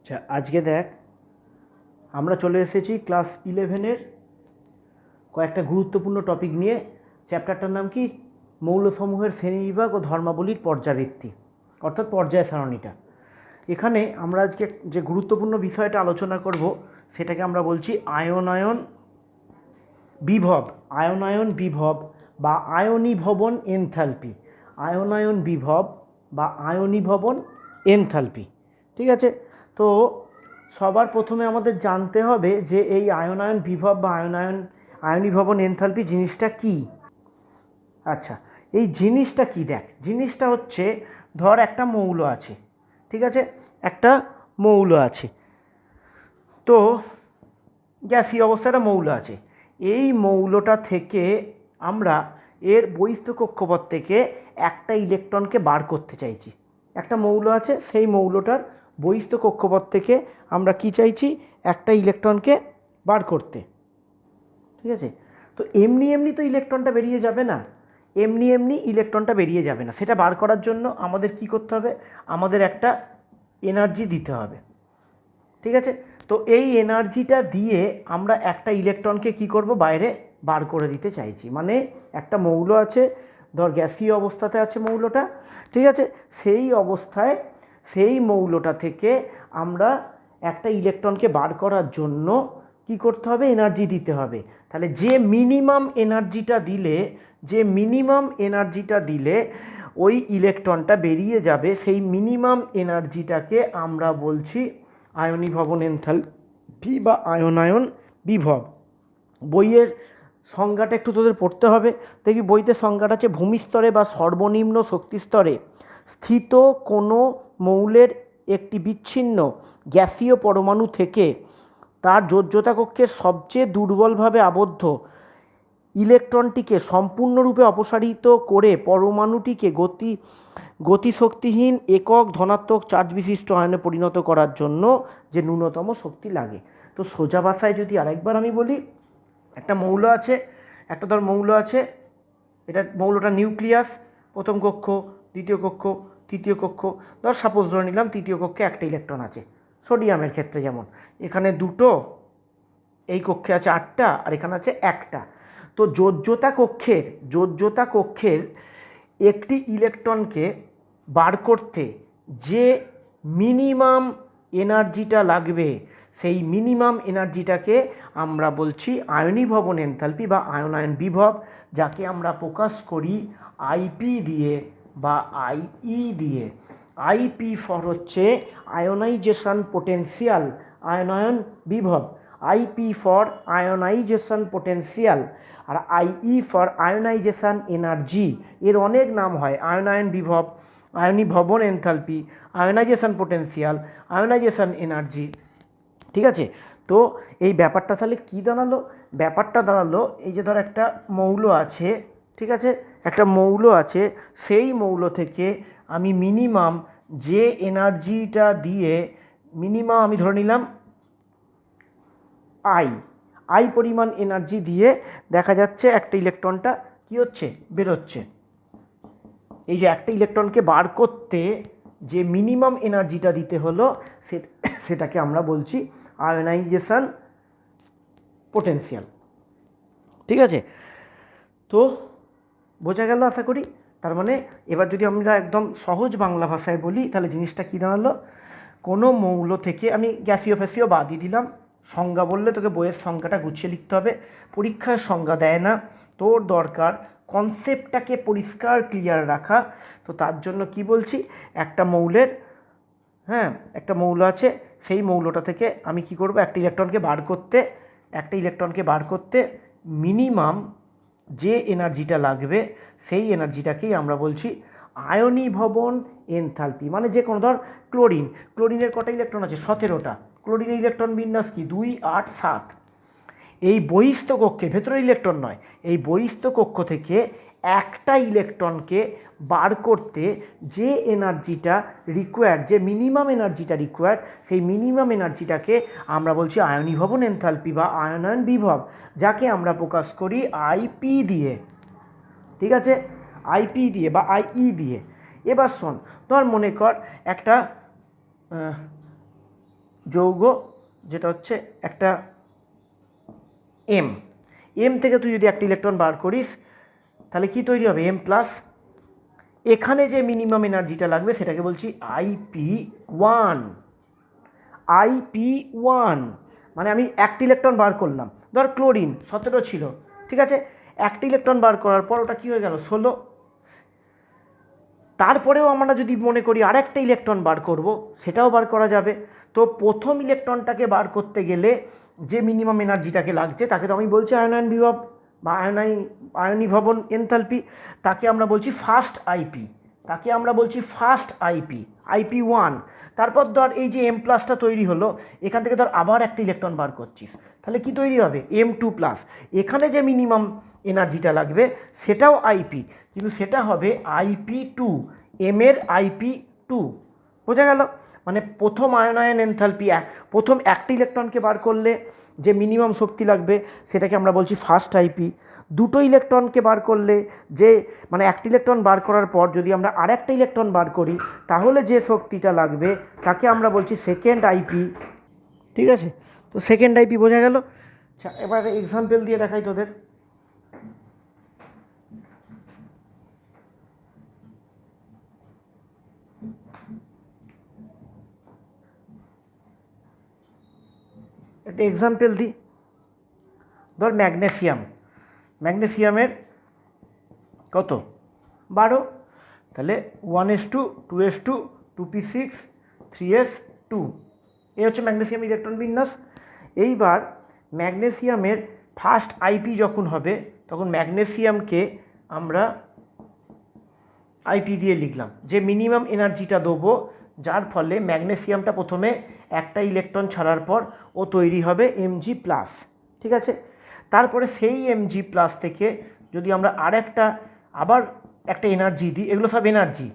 আচ্ছা, আজকে দেখ আমরা চলে এসেছি ক্লাস 11-এর কয়েকটা গুরুত্বপূর্ণ টপিক নিয়ে। চ্যাপ্টারটার নাম কি? মৌলসমূহের শ্রেণীবিভাগ ও ধর্মাবলীর পর্যাবৃত্তি, অর্থাৎ পর্যায় সারণীটা। এখানে আমরা আজকে যে গুরুত্বপূর্ণ বিষয়টা আলোচনা করব সেটাকে আমরা বলছি আয়নায়ন বিভব। আয়নায়ন বিভব বা আয়নীভবন এনথালপি। আয়নায়ন বিভব বা আয়নীভবন এনথালপি। ঠিক আছে? তো সবার প্রথমে আমাদের জানতে হবে যে এই আয়নায়ন বিভব বা আয়নীভবন এনথালপি জিনিসটা কি। আচ্ছা, এই জিনিসটা কি? দেখ, জিনিসটা হচ্ছে, ধর একটা মৌল আছে, ঠিক আছে, একটা মৌল আছে, তো গ্যাসীয় অবস্থায় একটা মৌল আছে। এই মৌলটা থেকে আমরা এর বহিস্থ কক্ষপথ থেকে একটা ইলেকট্রনকে বার করতে চাইছি। একটা মৌল আছে, সেই মৌলটার বহিস্থ কক্ষপথ থেকে আমরা কি চাইছি? একটা ইলেকট্রনকে বার করতে। ঠিক আছে? তো এমনি এমনি তো ইলেকট্রনটা বেরিয়ে যাবে না, এমনি এমনি ইলেকট্রনটা বেরিয়ে যাবে না। সেটা বার করার জন্য আমাদের কি করতে হবে? আমাদের একটা এনার্জি দিতে হবে। ঠিক আছে? তো এই এনার্জিটা দিয়ে আমরা একটা ইলেকট্রনকে কি করব? বাইরে বার করে দিতে চাইছি। মানে একটা মৌল আছে, ধর গ্যাসীয় অবস্থাতে আছে মৌলটা, ঠিক আছে, সেই অবস্থায় সেই মৌলটা থেকে আমরা একটা ইলেকট্রনকে বার করার জন্য কি করতে হবে? এনার্জি দিতে হবে। তাহলে যে মিনিমাম এনার্জিটা দিলে ওই ইলেকট্রনটা বেরিয়ে যাবে, সেই মিনিমাম এনার্জিটাকে আমরা বলছি আয়নীভবন এনথালপি বা আয়নায়ন বিভব। বইয়ের সংজ্ঞাটা একটু তোদের পড়তে হবে। দেখি বইতে সংজ্ঞাটা আছে, ভূমিস্তরে বা সর্বনিম্ন শক্তিস্তরে স্থিত কোনো মৌলের একটি বিচ্ছিন্ন গ্যাসীয় পরমাণু থেকে তার যোজ্যতা কক্ষের সবচেয়ে দুর্বলভাবে আবদ্ধ ইলেকট্রনটিকে সম্পূর্ণরূপে অপসারিত করে পরমাণুটিকে গতিশক্তিহীন একক ধনাত্মক চার্জ বিশিষ্ট আয়নে পরিণত করার জন্য যে ন্যূনতম শক্তি লাগে। তো সোজা ভাষায় যদি আরেকবার আমি বলি, একটা মৌল আছে, একটা ধর মৌল আছে, এটা মৌলটা নিউক্লিয়াস, প্রথম কক্ষ, দ্বিতীয় কক্ষ, তৃতীয় কক্ষ। ধর সাপোজ ধরে নিলাম তৃতীয় কক্ষে একটা ইলেকট্রন আছে, সোডিয়ামের ক্ষেত্রে যেমন এখানে দুটো, এই কক্ষে আছে 8টা আর এখানে আছে একটা। তো যোজ্যতা কক্ষের একটি ইলেকট্রনকে বার করতে যে মিনিমাম এনার্জিটা লাগবে, সেই মিনিমাম এনার্জিটাকে আমরা বলছি আয়নীভবন এনথালপি বা আয়নায়ন বিভব, যাকে আমরা প্রকাশ করি আইপি দিয়ে বা আইই দিয়ে। আইপি ফর হচ্ছে আয়োনাইজেশন পোটেনশিয়াল, আয়নায়ন বিভব। আইপি ফর আয়োনাইজেশন পোটেনশিয়াল আর আইই ফর আয়োনাইজেশন এনার্জি। এর অনেক নাম হয়, আয়নায়ন বিভব, আয়নীভবন enthalpy, ionisation potential, ionisation energy. ঠিক আছে? তো এই ব্যাপারটা তাহলে কী দাঁড়ালো? ব্যাপারটা দাঁড়ালো এই যে ধর একটা মৌল আছে, ঠিক আছে, একটা মৌল আছে, সেই মৌল থেকে আমি মিনিমাম যে এনার্জিটা দিয়ে, মিনিমাম আমি ধরে নিলাম আই পরিমাণ এনার্জি দিয়ে দেখা যাচ্ছে একটা ইলেকট্রনটা কী হচ্ছে? বেরোচ্ছে। এই যে একটা ইলেকট্রনকে বার করতে যে মিনিমাম এনার্জিটা দিতে হলো, সেটাকে আমরা বলছি আয়োনাইজেশন পোটেনশিয়াল। ঠিক আছে? তো বোঝা গেল আশা করি। তার মানে এবার যদি আমরা একদম সহজ বাংলা ভাষায় বলি, তাহলে জিনিসটা কী দাঁড়ালো? কোনো মৌল থেকে, আমি গ্যাসীয় ফ্যাসীয় বাদই দিলাম, সংজ্ঞা বললে তোকে বইয়ের সংজ্ঞাটা গুছিয়ে লিখতে হবে, পরীক্ষায় সংজ্ঞা দেয় না। তোর দরকার কনসেপ্টটাকে পরিষ্কার ক্লিয়ার রাখা। তো তার জন্য কি বলছি, একটা মৌলের, হ্যাঁ, একটা মৌল আছে, সেই মৌলটা থেকে আমি কি করব? একটা ইলেকট্রনকে বার করতে মিনিমাম যে এনার্জিটা লাগবে, সেই এনার্জিটাকেই আমরা বলছি আয়নীভবন এনথালপি। মানে যে কোনো, ধর ক্লোরিনের কটা ইলেকট্রন আছে? 17টা। ক্লোরিনের ইলেকট্রন বিন্যাস কি? 2, 8, 7। এই বহিস্থ কক্ষে, ভেতরের ইলেকট্রন নয়, এই বহিস্থ কক্ষ থেকে একটা ইলেকট্রনকে বার করতে যে এনার্জিটা রিকোয়ার্ড, যে মিনিমাম এনার্জিটা রিকোয়ার্ড, সেই মিনিমাম এনার্জিটাকে আমরা বলছি আয়নীভবন এনথালপি বা আয়নায়ন বিভব, যাকে আমরা প্রকাশ করি আইপি দিয়ে। ঠিক আছে? আইপি দিয়ে বা আইই দিয়ে। এবার শোন, ধর মনে কর একটা যৌগ, যেটা হচ্ছে একটা এম থেকে তুই যদি একটা ইলেকট্রন বার করিস তাহলে কি তৈরি হবে, এম প্লাস। এখানে যে মিনিমাম এনার্জিটা লাগবে সেটাকে বলছি IP1। IP1 মানে আমি একটা ইলেকট্রন বার করলাম, ধর ক্লোরিন 17 ছিল, ঠিক আছে, একটা ইলেকট্রন বার করার পর ওটা কী হয়ে গেল 16। তারপরেও আমরা যদি মনে করি আরেকটা ইলেকট্রন বার করব, সেটাও বার করা যাবে। তো প্রথম ইলেকট্রনটাকে বার করতে গেলে যে মিনিমাম এনার্জিটাকে লাগছে তাকে তো আমি বলছি আয়নায়ন বিভব বা আয়নীভবন এনথালপি, তাকে আমরা বলছি ফার্স্ট আইপি, তাকে আমরা বলছি ফার্স্ট IP1। তারপর ধর এই যে এম প্লাসটা তৈরি হলো, এখান থেকে ধর আবার একটা ইলেকট্রন বার করছিস, তাহলে কি তৈরি হবে M2 প্লাস। এখানে যে মিনিমাম এনার্জিটা লাগবে সেটাও আইপি, কিন্তু সেটা হবে IP2, এম এর IP2। বোঝা গেল? মানে প্রথম আয়নায়ন এনথালপি, প্রথম একটা ইলেকট্রনকে বার করলে যে মিনিমাম শক্তি লাগবে সেটাকে আমরা বলছি ফার্স্ট আইপি। দুটো ইলেকট্রনকে বার করলে যে মানে একটা ইলেকট্রন বার করার পর যদি আমরা আরেকটা ইলেকট্রন বার করি তাহলে যে শক্তিটা লাগবে তাকে আমরা বলছি সেকেন্ড আইপি। ঠিক আছে, তো সেকেন্ড আইপি বোঝা গেল। আচ্ছা, এবার এক্সাম্পল দিয়ে দেখাই তোদের। একটা এক্সাম্পল দিই, ধর ম্যাগনেসিয়ামের কত 12, তাহলে 1s2 2s2 2p6 3s2, এই হচ্ছে ম্যাগনেসিয়াম ইলেকট্রন বিন্যাস। এইবার ম্যাগনেসিয়ামের ফার্স্ট আইপি যখন হবে তখন ম্যাগনেসিয়ামকে আমরা আইপি দিয়ে লিখলাম, যে মিনিমাম এনার্জিটা দেবো, যার ফলে ম্যাগনেসিয়ামটা প্রথমে একটা ইলেকট্রন ছাড়ার পর ও তৈরি হবে Mg প্লাস। ঠিক আছে, তারপরে সেই Mg প্লাস থেকে যদি আমরা আবার একটা এনার্জি দিই, এগুলো সব এনার্জি,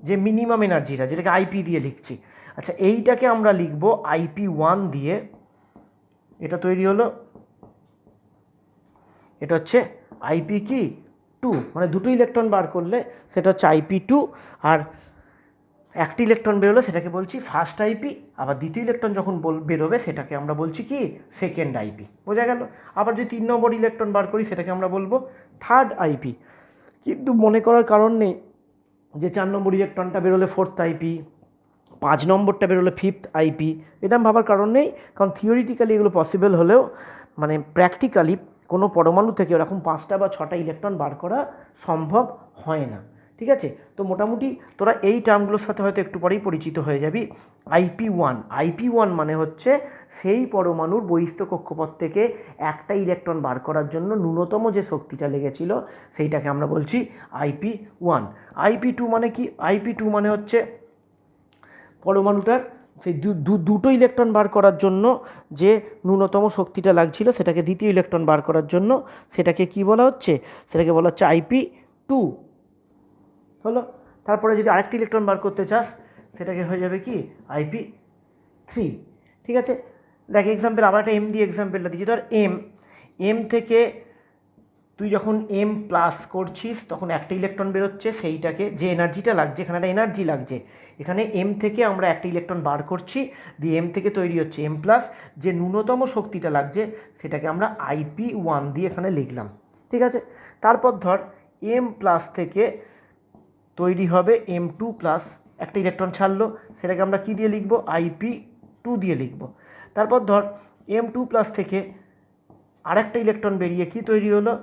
যে মিনিমাম এনার্জিটা যেটাকে আইপি দিয়ে লিখছি। আচ্ছা, এইটাকে আমরা লিখব IP1 দিয়ে, এটা তৈরি হলো, এটা হচ্ছে আইপি কি 2, মানে দুটো ইলেকট্রন বার করলে সেটা হচ্ছে IP2, আর একটা ইলেকট্রন বেরোলে সেটাকে বলছি ফার্স্ট আইপি, আবার দ্বিতীয় ইলেকট্রন যখন বেরোবে সেটাকে আমরা বলছি কি সেকেন্ড আইপি। বোঝা গেল? আবার যদি 3 নম্বর ইলেকট্রন বার করি সেটাকে আমরা বলবো থার্ড আইপি। কিন্তু মনে করার কারণ নেই যে 4 নম্বর ইলেকট্রনটা বেরোলে ফোর্থ আইপি, 5 নম্বরটা বেরোলে ফিফথ আইপি, এরকম ভাবার কারণ নেই, কারণ থিওরিটিক্যালি এগুলো পসিবল হলেও মানে প্র্যাকটিক্যালি কোনো পরমাণু থেকে ওরকম 5টা বা 6টা ইলেকট্রন বার করা সম্ভব হয় না। ঠিক আছে, তো মোটামুটি তোরা এই টার্মগুলোর সাথে হয়তো একটু পরেই পরিচিত হয়ে যাবি। IP1 মানে হচ্ছে সেই পরমাণুর বহিস্থ কক্ষপথ থেকে একটা ইলেকট্রন বার করার জন্য ন্যূনতম যে শক্তিটা লেগেছিল সেইটাকে আমরা বলছি IP1। IP2 মানে কি? IP2 মানে হচ্ছে পরমাণুটার সেই দুটো ইলেকট্রন বার করার জন্য যে ন্যূনতম শক্তিটা লাগছিল সেটাকে দ্বিতীয় ইলেকট্রন বার করার জন্য সেটাকে কি বলা হচ্ছে, সেটাকে বলা হচ্ছে IP2 হলো। তারপরে যদি আরেকটি ইলেকট্রন বার করতে চাস সেটাকে হয়ে যাবে কি IP3। ঠিক আছে, দেখ এক্সাম্পল, আবার একটা এম দিয়ে এক্সাম্পলটা দিচ্ছি। ধর এম থেকে তুই যখন এম প্লাস করছিস তখন একটা ইলেকট্রন বেরোচ্ছে, সেইটাকে যে এনার্জিটা লাগছে, এখানে একটা এনার্জি লাগছে, এখানে এম থেকে আমরা একটা ইলেকট্রন বার করছি, দিয়ে এম থেকে তৈরি হচ্ছে এম প্লাস, যে ন্যূনতম শক্তিটা লাগছে সেটাকে আমরা IP1 দিয়ে এখানে লিখলাম। ঠিক আছে, তারপর ধর এম প্লাস থেকে তৈরি হবে M2 প্লাস, একটা ইলেকট্রন ছাড়লো, সেটাকে আমরা কি দিয়ে লিখব IP2 দিয়ে লিখব। তারপর ধর M2 প্লাস থেকে আরেকটা ইলেকট্রন বেরিয়ে কি তৈরি হলো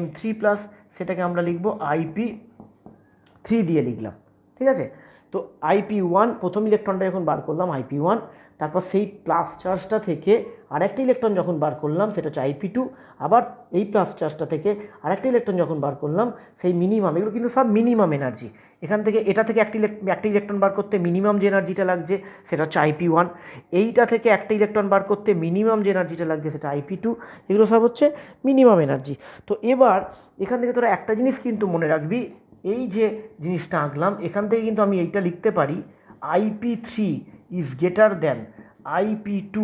M3 প্লাস, সেটাকে আমরা লিখব IP3 দিয়ে লিখলাম। ঠিক আছে, তো IP1 প্রথম ইলেকট্রনটা যখন বার করলাম IP1, তারপর সেই প্লাস চার্জটা থেকে আরেকটা ইলেকট্রন যখন বার করলাম সেটা হচ্ছে IP2, আবার এই প্লাস চার্জটা থেকে আরেকটা ইলেকট্রন যখন বার করলাম সেই মিনিমাম, এগুলো কিন্তু সব মিনিমাম এনার্জি। এখান থেকে এটা থেকে একটা ইলেকট্রন বার করতে মিনিমাম যে এনার্জিটা লাগছে সেটা হচ্ছে IP1, এইটা থেকে একটা ইলেকট্রন বার করতে মিনিমাম যে এনার্জিটা লাগছে সেটা IP2, এগুলো সব হচ্ছে মিনিমাম এনার্জি। তো এবার এখান থেকে তোরা একটা জিনিস কিন্তু মনে রাখবি, এই যে জিনিসটা আঁকলাম এখান থেকে কিন্তু আমি এইটা লিখতে পারি IP3 is greater than IP2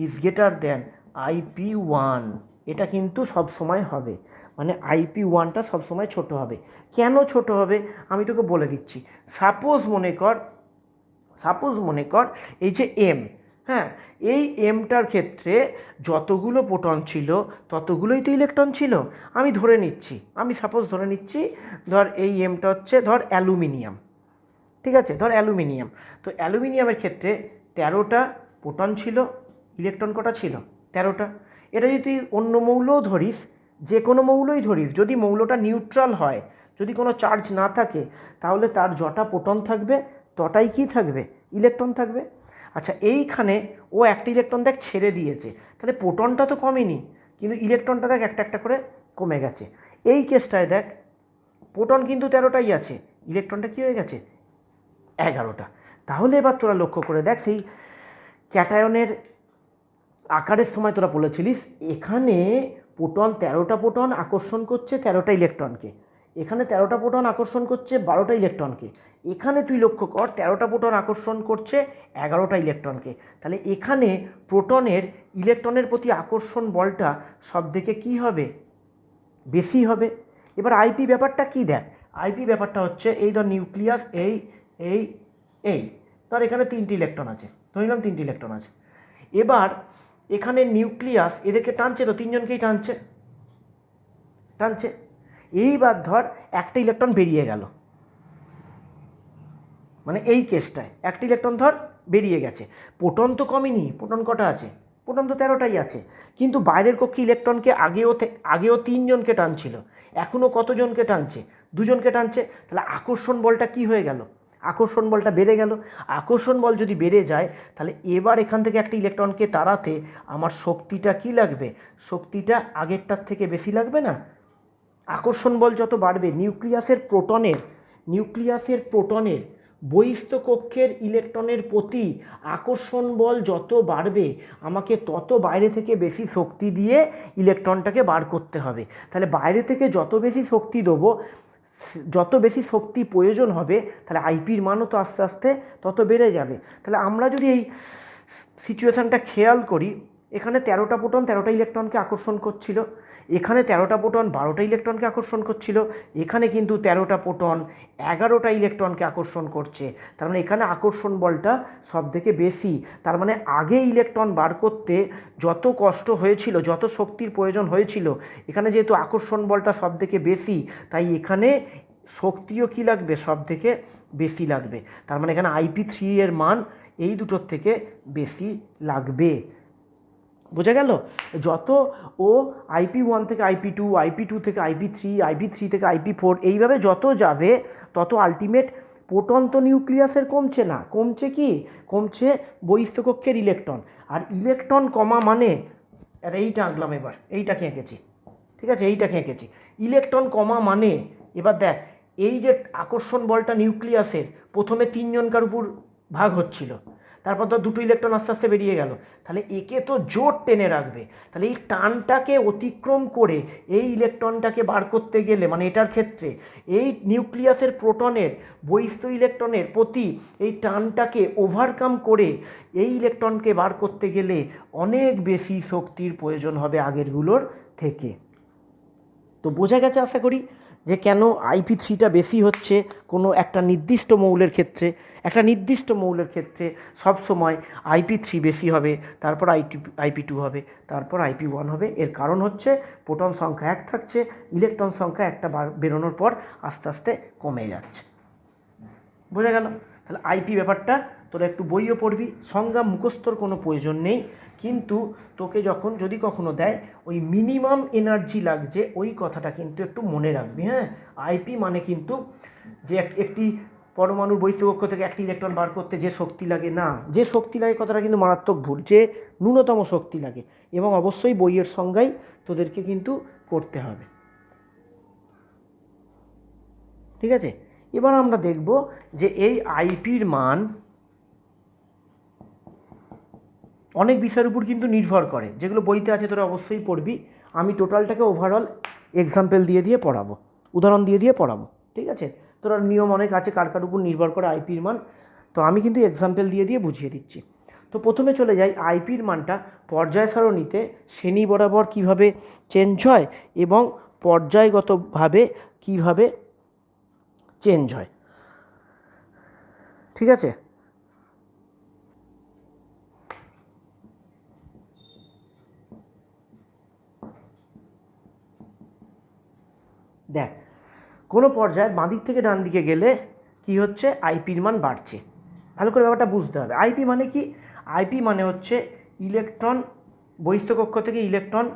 is greater than IP1, এটা কিন্তু সব সময় হবে, মানে IP1টা সবসময় ছোট হবে। কেন ছোট হবে আমি তোকে বলে দিচ্ছি। সাপোজ মনে কর এই যে এম, হ্যাঁ, এই এমটার ক্ষেত্রে যতগুলো প্রোটন ছিল ততগুলোই তো ইলেকট্রন ছিল। আমি ধরে নিচ্ছি, আমি সাপোজ ধরে নিচ্ছি, ধর এই এমটা হচ্ছে ধর অ্যালুমিনিয়াম, ঠিক আছে, ধর অ্যালুমিনিয়াম। তো অ্যালুমিনিয়ামের ক্ষেত্রে 13টা প্রোটন ছিল, ইলেকট্রন কটা ছিল? 13টা। এটা যদি তুই অন্য মৌলও ধরিস, যে কোনো মৌলই ধরিস, যদি মৌলটা নিউট্রাল হয়, যদি কোনো চার্জ না থাকে, তাহলে তার যটা প্রোটন থাকবে তটাই কি থাকবে? ইলেকট্রন থাকবে। আচ্ছা, এইখানে ও একটা ইলেকট্রন দেখ ছেড়ে দিয়েছে, তাহলে প্রোটনটা তো কমেনি, কিন্তু ইলেকট্রনটা দেখ একটা একটা করে কমে গেছে। এই কেসটায় দেখ প্রোটন কিন্তু 13টাই আছে, ইলেকট্রনটা কী হয়ে গেছে? 11টা। তাহলে এবার তোরা লক্ষ্য করে দেখ, সেই ক্যাটায়নের আকারের সময় তোরা বলেছিলিস এখানে প্রোটন 13টা প্রোটন আকর্ষণ করছে 13টা ইলেকট্রনকে, এখানে 13টা প্রোটন আকর্ষণ করছে 12টা ইলেকট্রনকে, এখানে তুই লক্ষ্য কর 13টা প্রোটন আকর্ষণ করছে 11টা ইলেকট্রনকে। তাহলে এখানে প্রোটনের ইলেকট্রনের প্রতি আকর্ষণ বলটা সব থেকে কী হবে? বেশি হবে। এবার আইপি ব্যাপারটা কী দেখ, আইপি ব্যাপারটা হচ্ছে এই ধর নিউক্লিয়াস, এই এই এই ধর এখানে 3টি ইলেকট্রন আছে, ধরলাম 3টি ইলেকট্রন আছে। এবার এখানে নিউক্লিয়াস এদেরকে টানছে, তো 3জনকেই টানছে টানছে। এইবার ধর একটা ইলেকট্রন বেরিয়ে গেল, মানে এই কেসটায় একটা ইলেকট্রন ধর বেরিয়ে গেছে, প্রোটন তো কমেনি, প্রোটন কটা আছে? প্রোটন তো 13টাই আছে, কিন্তু বাইরের কক্ষে ইলেকট্রনকে আগেও 3জনকে টানছিল, এখনও কতজনকে টানছে? 2জনকে টানছে। তাহলে আকর্ষণ বলটা কি হয়ে গেল? আকর্ষণ বলটা বেড়ে গেল। আকর্ষণ বল যদি বেড়ে যায়, তাহলে এবার এখান থেকে একটা ইলেকট্রনকে তাড়াতে আমার শক্তিটা কি লাগবে? শক্তিটা আগেরটার থেকে বেশি লাগবে না? আকর্ষণ বল যত বাড়বে, নিউক্লিয়াসের প্রোটনের বহিস্থ কক্ষের ইলেকট্রনের প্রতি আকর্ষণ বল যত বাড়বে, আমাকে তত বাইরে থেকে বেশি শক্তি দিয়ে ইলেকট্রনটাকে বার করতে হবে। তাহলে বাইরে থেকে যত বেশি শক্তি দেবো, যত বেশি শক্তি প্রয়োজন হবে, তাহলে আইপির মানও তো আস্তে আস্তে তত বেড়ে যাবে। তাহলে আমরা যদি এই সিচুয়েশানটা খেয়াল করি, এখানে 13টা প্রোটন 13টা ইলেকট্রনকে আকর্ষণ করছিল, এখানে 13টা প্রোটন 12টা ইলেকট্রনকে আকর্ষণ করছিল, এখানে কিন্তু 13টা প্রোটন 11টা ইলেকট্রনকে আকর্ষণ করছে। তার মানে এখানে আকর্ষণ বলটা সব থেকে বেশি। তার মানে আগে ইলেকট্রন বার করতে যত কষ্ট হয়েছিল, যত শক্তির প্রয়োজন হয়েছিল, এখানে যেহেতু আকর্ষণ বলটা সব থেকে বেশি, তাই এখানে শক্তিও কী লাগবে? সব থেকে বেশি লাগবে। তার মানে এখানে IP3 এর মান এই দুটোর থেকে বেশি লাগবে। বোঝা গেল? যত ও IP1 থেকে IP2, IP2 থেকে IP3, IP3 থেকে IP4 এইভাবে যত যাবে, তত আলটিমেট প্রোটন তো নিউক্লিয়াসের কমছে না, কমছে কি? কমছে বহিস্থকক্ষের ইলেকট্রন। আর ইলেকট্রন কমা মানে, এইটা আঁকলাম, এবার এইটাকে এঁকেছি, ঠিক আছে, এইটাকে এঁকেছি। ইলেকট্রন কমা মানে, এবার দেখ এই যে আকর্ষণ বলটা নিউক্লিয়াসের প্রথমে 3জনকার উপর ভাগ হচ্ছিল, তারপর তো 2টো ইলেকট্রন আস্তে আস্তে বেরিয়ে গেল, তাহলে একে তো জোর টেনে রাখবে। তাহলে এই টানটাকে অতিক্রম করে এই ইলেকট্রনটাকে বার করতে গেলে, মানে এটার ক্ষেত্রে এই নিউক্লিয়াসের প্রোটনের বহিস্থ ইলেকট্রনের প্রতি এই টানটাকে ওভারকাম করে এই ইলেকট্রনকে বার করতে গেলে অনেক বেশি শক্তির প্রয়োজন হবে আগেরগুলোর থেকে। তো বোঝা গেছে আশা করি যে কেন IP3টা বেশি হচ্ছে কোনো একটা নির্দিষ্ট মৌলের ক্ষেত্রে। একটা নির্দিষ্ট মৌলের ক্ষেত্রে সবসময় IP3 বেশি হবে, তারপর IP2 হবে, তারপর IP1 হবে। এর কারণ হচ্ছে প্রোটন সংখ্যা 1 থাকছে, ইলেকট্রন সংখ্যা একটা বেরোনোর পর আস্তে আস্তে কমে যাচ্ছে। বোঝা গেল? তাহলে আইপি ব্যাপারটা তোরা একটু বইও পড়বি, সংজ্ঞা মুখস্থর কোনো প্রয়োজন নেই, কিন্তু তোকে যখন যদি কখনো দেয় ওই মিনিমাম এনার্জি লাগছে ওই কথাটা কিন্তু একটু মনে রাখবি। হ্যাঁ, আইপি মানে কিন্তু যে একটি পরমাণুর বহিঃস্থকক্ষ থেকে একটি ইলেকট্রন বার করতে যে শক্তি লাগে, না, যে শক্তি লাগে কথাটা কিন্তু মারাত্মক ভুল, যে ন্যূনতম শক্তি লাগে, এবং অবশ্যই বইয়ের সংজ্ঞাই তোদেরকে কিন্তু করতে হবে। ঠিক আছে, এবার আমরা দেখব যে এই আইপির মান অনেক বিষয়ের উপর কিন্তু নির্ভর করে, যেগুলো বইতে আছে তোরা অবশ্যই পড়বি। আমি টোটালটাকে ওভারঅল এক্সাম্পল দিয়ে দিয়ে পড়াবো, উদাহরণ দিয়ে দিয়ে পড়াবো। ঠিক আছে, তোরা নিয়ম অনেক আছে কার কার উপর নির্ভর করে আইপির মান, তো আমি কিন্তু এক্সাম্পল দিয়ে দিয়ে বুঝিয়ে দিচ্ছি। তো প্রথমে চলে যাই আইপির মানটা পর্যায় সারণীতে শ্রেণী বরাবর কিভাবে চেঞ্জ হয় এবং পর্যায়গতভাবে কিভাবে চেঞ্জ হয়। ঠিক আছে, দেখ কোনো পর্যায়ে বাঁ দিক থেকে ডান দিকে গেলে কি হচ্ছে, আইপির মান বাড়ছে। ভালো করে ব্যাপারটা বুঝতে হবে। আইপি মানে কি? আইপি মানে হচ্ছে ইলেকট্রন বহিস্থ কক্ষ থেকে ইলেকট্রন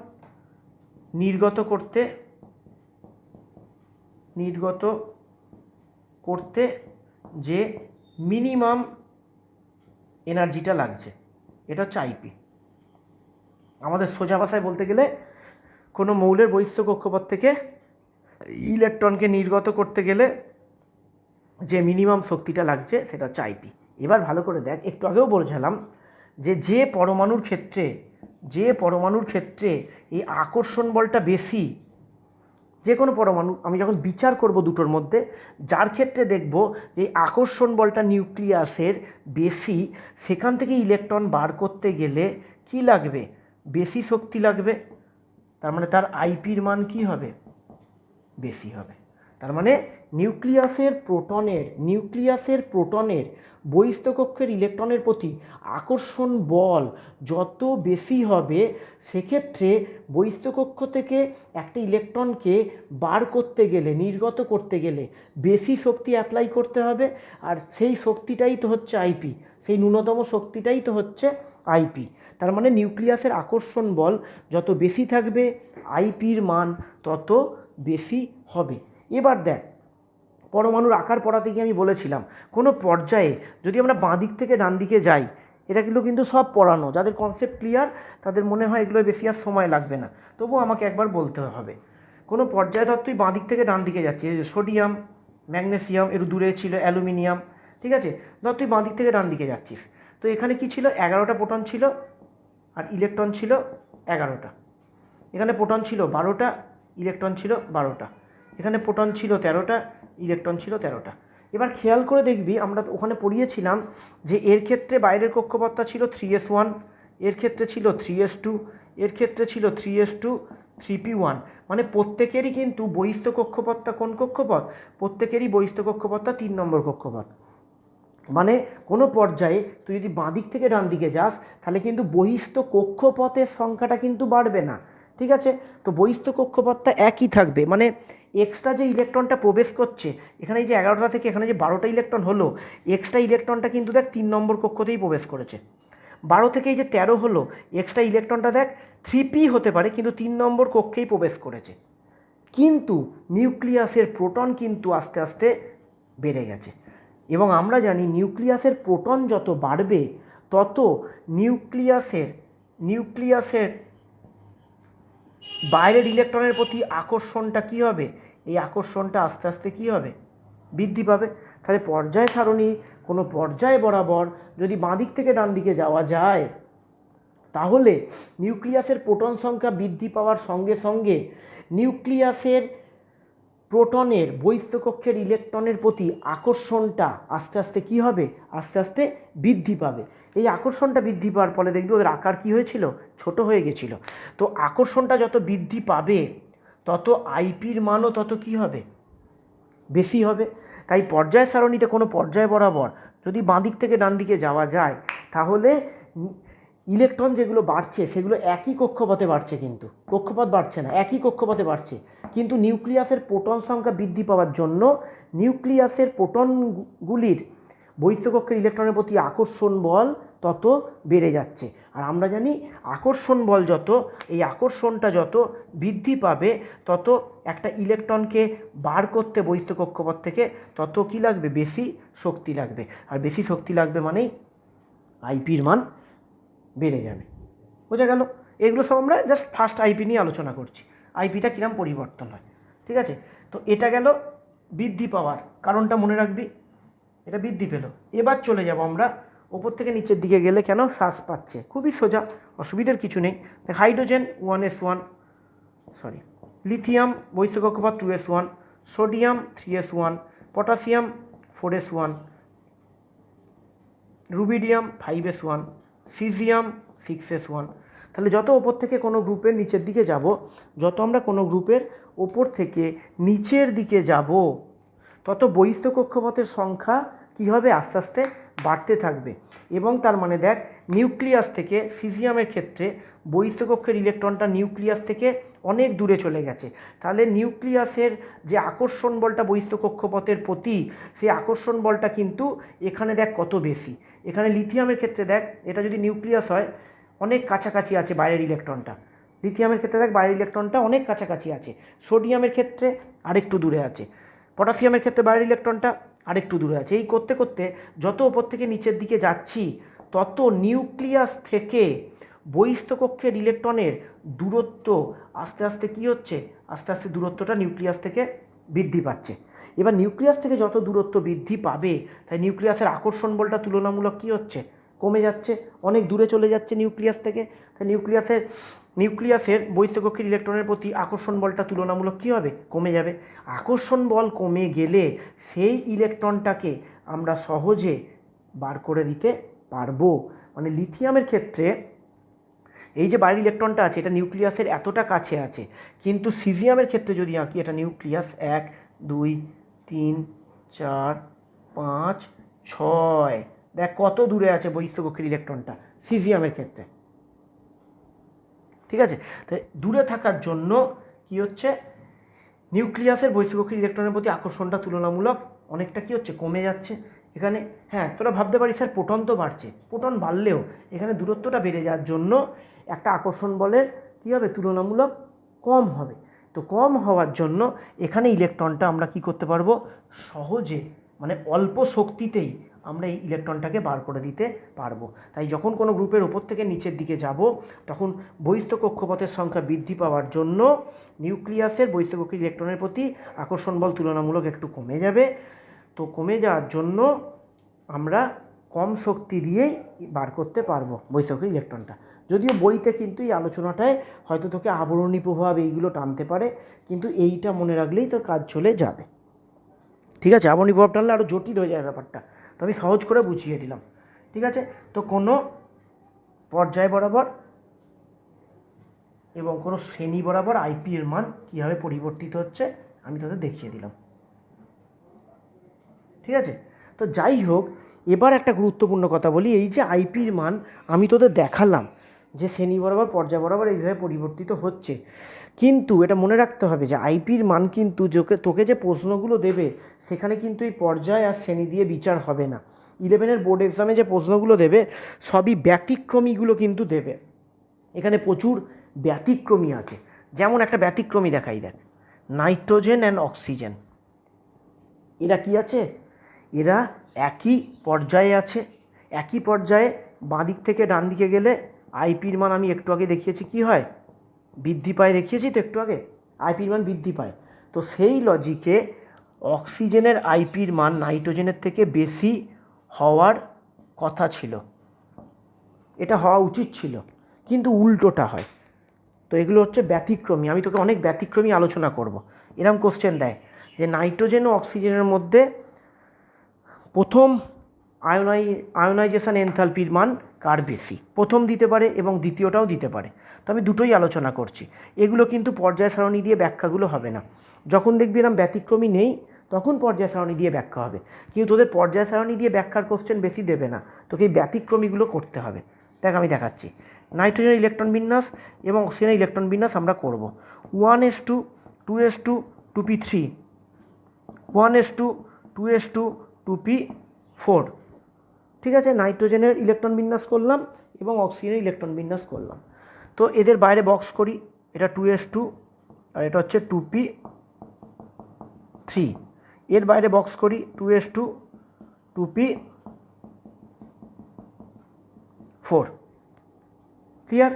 নির্গত করতে যে মিনিমাম এনার্জিটা লাগছে, এটা হচ্ছে আইপি। আমাদের সোজা ভাষায় বলতে গেলে কোনো মৌলের বহিস্থ কক্ষপথ থেকে ইলেকট্রনকে নির্গত করতে গেলে যে মিনিমাম শক্তিটা লাগছে সেটা হচ্ছে আইপি। এবার ভালো করে দেখ, একটু আগেও বলছিলাম যে পরমাণুর ক্ষেত্রে এই আকর্ষণ বলটা বেশি, যে কোনো পরমাণু আমি যখন বিচার করব দুটোর মধ্যে, যার ক্ষেত্রে দেখব যে আকর্ষণ বলটা নিউক্লিয়াসের বেশি, সেখান থেকে ইলেকট্রন বার করতে গেলে কি লাগবে, বেশি শক্তি লাগবে। তার মানে তার আইপির মান কি হবে, বেশি হবে। তার মানে নিউক্লিয়াসের প্রোটনের বহিস্থ কক্ষের ইলেকট্রনের প্রতি আকর্ষণ বল যত বেশি হবে, সেক্ষেত্রে বহিস্থ কক্ষ থেকে একটা ইলেকট্রনকে বার করতে গেলে, নির্গত করতে গেলে বেশি শক্তি অ্যাপ্লাই করতে হবে। আর সেই শক্তিটাই তো হচ্ছে আইপি, সেই ন্যূনতম শক্তিটাই তো হচ্ছে আইপি। তার মানে নিউক্লিয়াসের আকর্ষণ বল যত বেশি থাকবে, আইপির মান তত বেশি হবে। এবার দেখ, পরমাণুর আকার পড়াতে গিয়ে আমি বলেছিলাম কোনো পর্যায়ে যদি আমরা বাঁ দিক থেকে ডান দিকে যাই, এটাগুলো কিন্তু সব পড়ানো, যাদের কনসেপ্ট ক্লিয়ার তাদের মনে হয় এগুলো বেশি আর সময় লাগবে না, তবুও আমাকে একবার বলতে হবে। কোনো পর্যায়ে ধর তুই বাঁ দিক থেকে ডান দিকে যাচ্ছিস, সোডিয়াম, ম্যাগনেসিয়াম, একটু দূরে ছিল অ্যালুমিনিয়াম, ঠিক আছে। ধর তুই বাঁ দিক থেকে ডান দিকে যাচ্ছিস, তো এখানে কি ছিল, 11টা প্রোটন ছিল আর ইলেকট্রন ছিল 11টা। এখানে প্রোটন ছিল 12টা, ইলেকট্রন ছিল 12টা। এখানে প্রোটন ছিল 13টা, ইলেকট্রন ছিল 13টা। এবার খেয়াল করে দেখবি, আমরা ওখানে পড়িয়েছিলাম যে এর ক্ষেত্রে বাইরের কক্ষপথটা ছিল 3s1, এর ক্ষেত্রে ছিল 3s2, এর ক্ষেত্রে ছিল 3s2 3p1। মানে প্রত্যেকেরই কিন্তু বহিস্থ কক্ষপথটা কোন কক্ষপথ, প্রত্যেকেরই বহিস্থ কক্ষপথটা 3 নম্বর কক্ষপথ। মানে কোনো পর্যায়ে তুই যদি বাঁ দিক থেকে ডান দিকে যাস, তাহলে কিন্তু বহিস্থ কক্ষপথের সংখ্যাটা কিন্তু বাড়বে না, ঠিক আছে। তো বহিস্থ কক্ষপথটা একই থাকবে, মানে এক্সট্রা যে ইলেকট্রনটা প্রবেশ করছে, এখানে যে 11টা থেকে এখানে যে 12টা ইলেকট্রন হলো, এক্সট্রা ইলেকট্রনটা কিন্তু দেখ 3 নম্বর কক্ষতেই প্রবেশ করেছে। 12 থেকে এই যে 13 হলো, এক্সট্রা ইলেকট্রনটা দেখ 3p হতে পারে, কিন্তু 3 নম্বর কক্ষেই প্রবেশ করেছে। কিন্তু নিউক্লিয়াসের প্রোটন কিন্তু আস্তে আস্তে বেড়ে গেছে, এবং আমরা জানি নিউক্লিয়াসের প্রোটন যত বাড়বে তত নিউক্লিয়াসের বাইরের ইলেকট্রনের প্রতি আকর্ষণটা কি হবে, এই আকর্ষণটা আস্তে আস্তে কি হবে, বৃদ্ধি পাবে। তাহলে পর্যায় সারণী কোনো পর্যায় বরাবর যদি বাঁ দিক থেকে ডান দিকে যাওয়া যায়, তাহলে নিউক্লিয়াসের প্রোটন সংখ্যা বৃদ্ধি পাওয়ার সঙ্গে সঙ্গে নিউক্লিয়াসের প্রোটনের বহিস্থ কক্ষের ইলেকট্রনের প্রতি আকর্ষণটা আস্তে আস্তে কি হবে, আস্তে আস্তে বৃদ্ধি পাবে। এই আকর্ষণটা বৃদ্ধি পাওয়ার ফলে দেখবি ওদের আকার কি হয়েছিল, ছোট হয়ে গেছিল। তো আকর্ষণটা যত বৃদ্ধি পাবে তত আইপির মানও তত কি হবে, বেশি হবে। তাই পর্যায় সারণীতে কোনো পর্যায় বরাবর যদি বাঁ দিক থেকে ডান দিকে যাওয়া যায়, তাহলে ইলেকট্রন যেগুলো বাড়ছে সেগুলো একই কক্ষপথে বাড়ছে, কিন্তু কক্ষপথ বাড়ছে না, একই কক্ষপথে বাড়ছে। কিন্তু নিউক্লিয়াসের প্রোটন সংখ্যা বৃদ্ধি পাওয়ার জন্য নিউক্লিয়াসের প্রোটনগুলির বহিস্থ কক্ষের ইলেকট্রনের প্রতি আকর্ষণ বল তত বেড়ে যাচ্ছে। আর আমরা জানি আকর্ষণ বল যত, এই আকর্ষণটা যত বৃদ্ধি পাবে তত একটা ইলেকট্রনকে বার করতে বহিস্থ কক্ষপথ থেকে তত কি লাগবে, বেশি শক্তি লাগবে। আর বেশি শক্তি লাগবে মানেই আইপির মান বেড়ে যাবে। বোঝা গেল? এগুলো সব আমরা জাস্ট ফার্স্ট আইপি নিয়ে আলোচনা করছি, আইপিটা কিরম পরিবর্তন হয়, ঠিক আছে। তো এটা গেল বৃদ্ধি পাওয়ার কারণটা মনে রাখবি, এটা বৃদ্ধি পেল। এবার চলে যাব আমরা ওপর থেকে নিচের দিকে গেলে কেন হ্রাস পাচ্ছে, খুবই সোজা, অসুবিধার কিছু নেই। হাইড্রোজেন 1s1, লিথিয়াম বহিস্থ কক্ষপথ 2s1, sodium 3s1, potassium 4s1, rubidium 5s1, caesium 6s1। তাহলে যত ওপর থেকে কোনো গ্রুপের নিচের দিকে যাব, যত আমরা কোনো গ্রুপের ওপর থেকে নিচের দিকে যাব, তত বহিস্থ কক্ষপথের সংখ্যা কী হবে, আস্তে আস্তে বাড়তে থাকবে। এবং তার মানে দেখ, নিউক্লিয়াস থেকে সিজিয়ামের ক্ষেত্রে বহিস্থ কক্ষের ইলেকট্রনটা নিউক্লিয়াস থেকে অনেক দূরে চলে গেছে। তাহলে নিউক্লিয়াসের যে আকর্ষণ বলটা বহিস্থ কক্ষপথের প্রতি, সেই আকর্ষণ বলটা কিন্তু এখানে দেখ কত বেশি। এখানে লিথিয়ামের ক্ষেত্রে দেখ, এটা যদি নিউক্লিয়াস হয় অনেক কাছাকাছি আছে বাইরের ইলেকট্রনটা, লিথিয়ামের ক্ষেত্রে দেখ বাইরের ইলেকট্রনটা অনেক কাছাকাছি আছে, সোডিয়ামের ক্ষেত্রে আরেকটু দূরে আছে, পটাশিয়ামের ক্ষেত্রে বাইরের ইলেকট্রনটা আরেকটু দূরে আছে। এই করতে করতে যত ওপর থেকে নিচের দিকে যাচ্ছি তত নিউক্লিয়াস থেকে বহিস্থ কক্ষের ইলেকট্রনের দূরত্ব আস্তে আস্তে কী হচ্ছে, আস্তে আস্তে দূরত্বটা নিউক্লিয়াস থেকে বৃদ্ধি পাচ্ছে। এবার নিউক্লিয়াস থেকে যত দূরত্ব বৃদ্ধি পাবে তাই নিউক্লিয়াসের আকর্ষণ বলটা তুলনামূলক কী হচ্ছে, কমে যাচ্ছে, অনেক দূরে চলে যাচ্ছে নিউক্লিয়াস থেকে। তাই নিউক্লিয়াসের বহিস্থ কক্ষের ইলেকট্রনের প্রতি আকর্ষণ বলটা তুলনামূলক কী হবে, কমে যাবে। আকর্ষণ বল কমে গেলে সেই ইলেকট্রনটাকে আমরা সহজে বার করে দিতে পারবো। মানে লিথিয়ামের ক্ষেত্রে এই যে বাইরের ইলেকট্রনটা আছে এটা নিউক্লিয়াসের এতটা কাছে আছে, কিন্তু সিজিয়ামের ক্ষেত্রে যদি আঁকি এটা নিউক্লিয়াস 1 2 3 4 5 6, দেখ কত দূরে আছে বহিস্থ কক্ষের ইলেকট্রনটা সিজিয়ামের ক্ষেত্রে। ঠিক আছে, তাই দূরে থাকার জন্য কি হচ্ছে, নিউক্লিয়াসের বহিস্থ কক্ষের ইলেকট্রনের প্রতি আকর্ষণটা তুলনামূলক অনেকটা কী হচ্ছে, কমে যাচ্ছে এখানে। হ্যাঁ, তোরা ভাবতে পারিস স্যার প্রোটন তো বাড়ছে, প্রোটন বাড়লেও এখানে দূরত্বটা বেড়ে যাওয়ার জন্য একটা আকর্ষণ বলের কী হবে, তুলনামূলক কম হবে। তো কম হওয়ার জন্য এখানে ইলেকট্রনটা আমরা কি করতে পারবো, সহজে মানে অল্প শক্তিতেই আমরা এই ইলেকট্রনটাকে বার করে দিতে পারবো। তাই যখন কোনো গ্রুপের ওপর থেকে নিচের দিকে যাব তখন বহিস্থ কক্ষপথের সংখ্যা বৃদ্ধি পাওয়ার জন্য নিউক্লিয়াসের বহিস্থ কক্ষের ইলেকট্রনের প্রতি আকর্ষণ বল তুলনামূলক একটু কমে যাবে। তো কমে যাওয়ার জন্য আমরা কম শক্তি দিয়েই বার করতে পারবো বহিস্থ কক্ষের ইলেকট্রনটা। যদিও বইতে কিন্তু এই আলোচনাটায় হয়তো তোকে আবরণী প্রভাব এইগুলো টানতে পারে, কিন্তু এইটা মনে রাখলেই তোর কাজ চলে যাবে। ঠিক আছে, আবরণী প্রভাব টানলে আরও জটিল হয়ে যায় ব্যাপারটা, তো আমি সহজ করে বুঝিয়ে দিলাম। ঠিক আছে, তো কোনো পর্যায় বরাবর এবং কোনো শ্রেণী বরাবর আইপি এর মান কীভাবে পরিবর্তিত হচ্ছে আমি তোদের দেখিয়ে দিলাম। ঠিক আছে, তো যাই হোক, এবার একটা গুরুত্বপূর্ণ কথা বলি। এই যে আইপির মান আমি তোদের দেখালাম যে শ্রেণী বরাবর পর্যায় বরাবর এইভাবে পরিবর্তিত হচ্ছে, কিন্তু এটা মনে রাখতে হবে যে আইপির মান কিন্তু তোকে যে প্রশ্নগুলো দেবে সেখানে কিন্তু এই পর্যায় আর শ্রেণী দিয়ে বিচার হবে না। 11-এর বোর্ড এক্সামে যে প্রশ্নগুলো দেবে সবই ব্যতিক্রমীগুলো কিন্তু দেবে। এখানে প্রচুর ব্যতিক্রমী আছে, যেমন একটা ব্যতিক্রমী দেখাই দেখ, নাইট্রোজেন অ্যান্ড অক্সিজেন। এরা কি আছে, এরা একই পর্যায়ে আছে। একই পর্যায়ে বাঁ দিক থেকে ডান দিকে গেলে আইপির মান আমি একটু আগে দেখিয়েছি কি হয়, বৃদ্ধি পায়, দেখিয়েছি তো একটু আগে, আইপির মান বৃদ্ধি পায়। তো সেই লজিকে অক্সিজেনের আইপির মান নাইট্রোজেনের থেকে বেশি হওয়ার কথা ছিল, এটা হওয়া উচিত ছিল, কিন্তু উল্টোটা হয়। তো এগুলো হচ্ছে ব্যতিক্রমী, আমি তোকে অনেক ব্যতিক্রমী আলোচনা করব। এরকম কোশ্চেন দেয় যে নাইট্রোজেন ও অক্সিজেনের মধ্যে প্রথম আয়োনাইজেশন এনথালপির মান কার বেশি, প্রথম দিতে পারে এবং দ্বিতীয়টাও দিতে পারে। তো আমি দুটোই আলোচনা করছি, এগুলো কিন্তু পর্যায় সারণী দিয়ে ব্যাখ্যাগুলো হবে না। যখন দেখবি এরকম ব্যতিক্রমী নেই তখন পর্যায় সারণী দিয়ে ব্যাখ্যা হবে, কিন্তু তোদের পর্যায় সারণী দিয়ে ব্যাখ্যার কোশ্চেন বেশি দেবে না, তোকে এই ব্যতিক্রমীগুলো করতে হবে। দেখ আমি দেখাচ্ছি, নাইট্রোজেনের ইলেকট্রন বিন্যাস এবং অক্সিজেনের ইলেকট্রন বিন্যাস আমরা করব 1s2 2s2 2p3, 1s2 2s2 2p4। ঠিক আছে, নাইট্রোজেনের ইলেকট্রন বিন্যাস করলাম এবং অক্সিজেনের ইলেকট্রন বিন্যাস করলাম। তো এদের বাইরে বক্স করি, এটা 2s2 আর এটা হচ্ছে 2p3। এর বাইরে বক্স করি 2s2 2p4। ক্লিয়ার?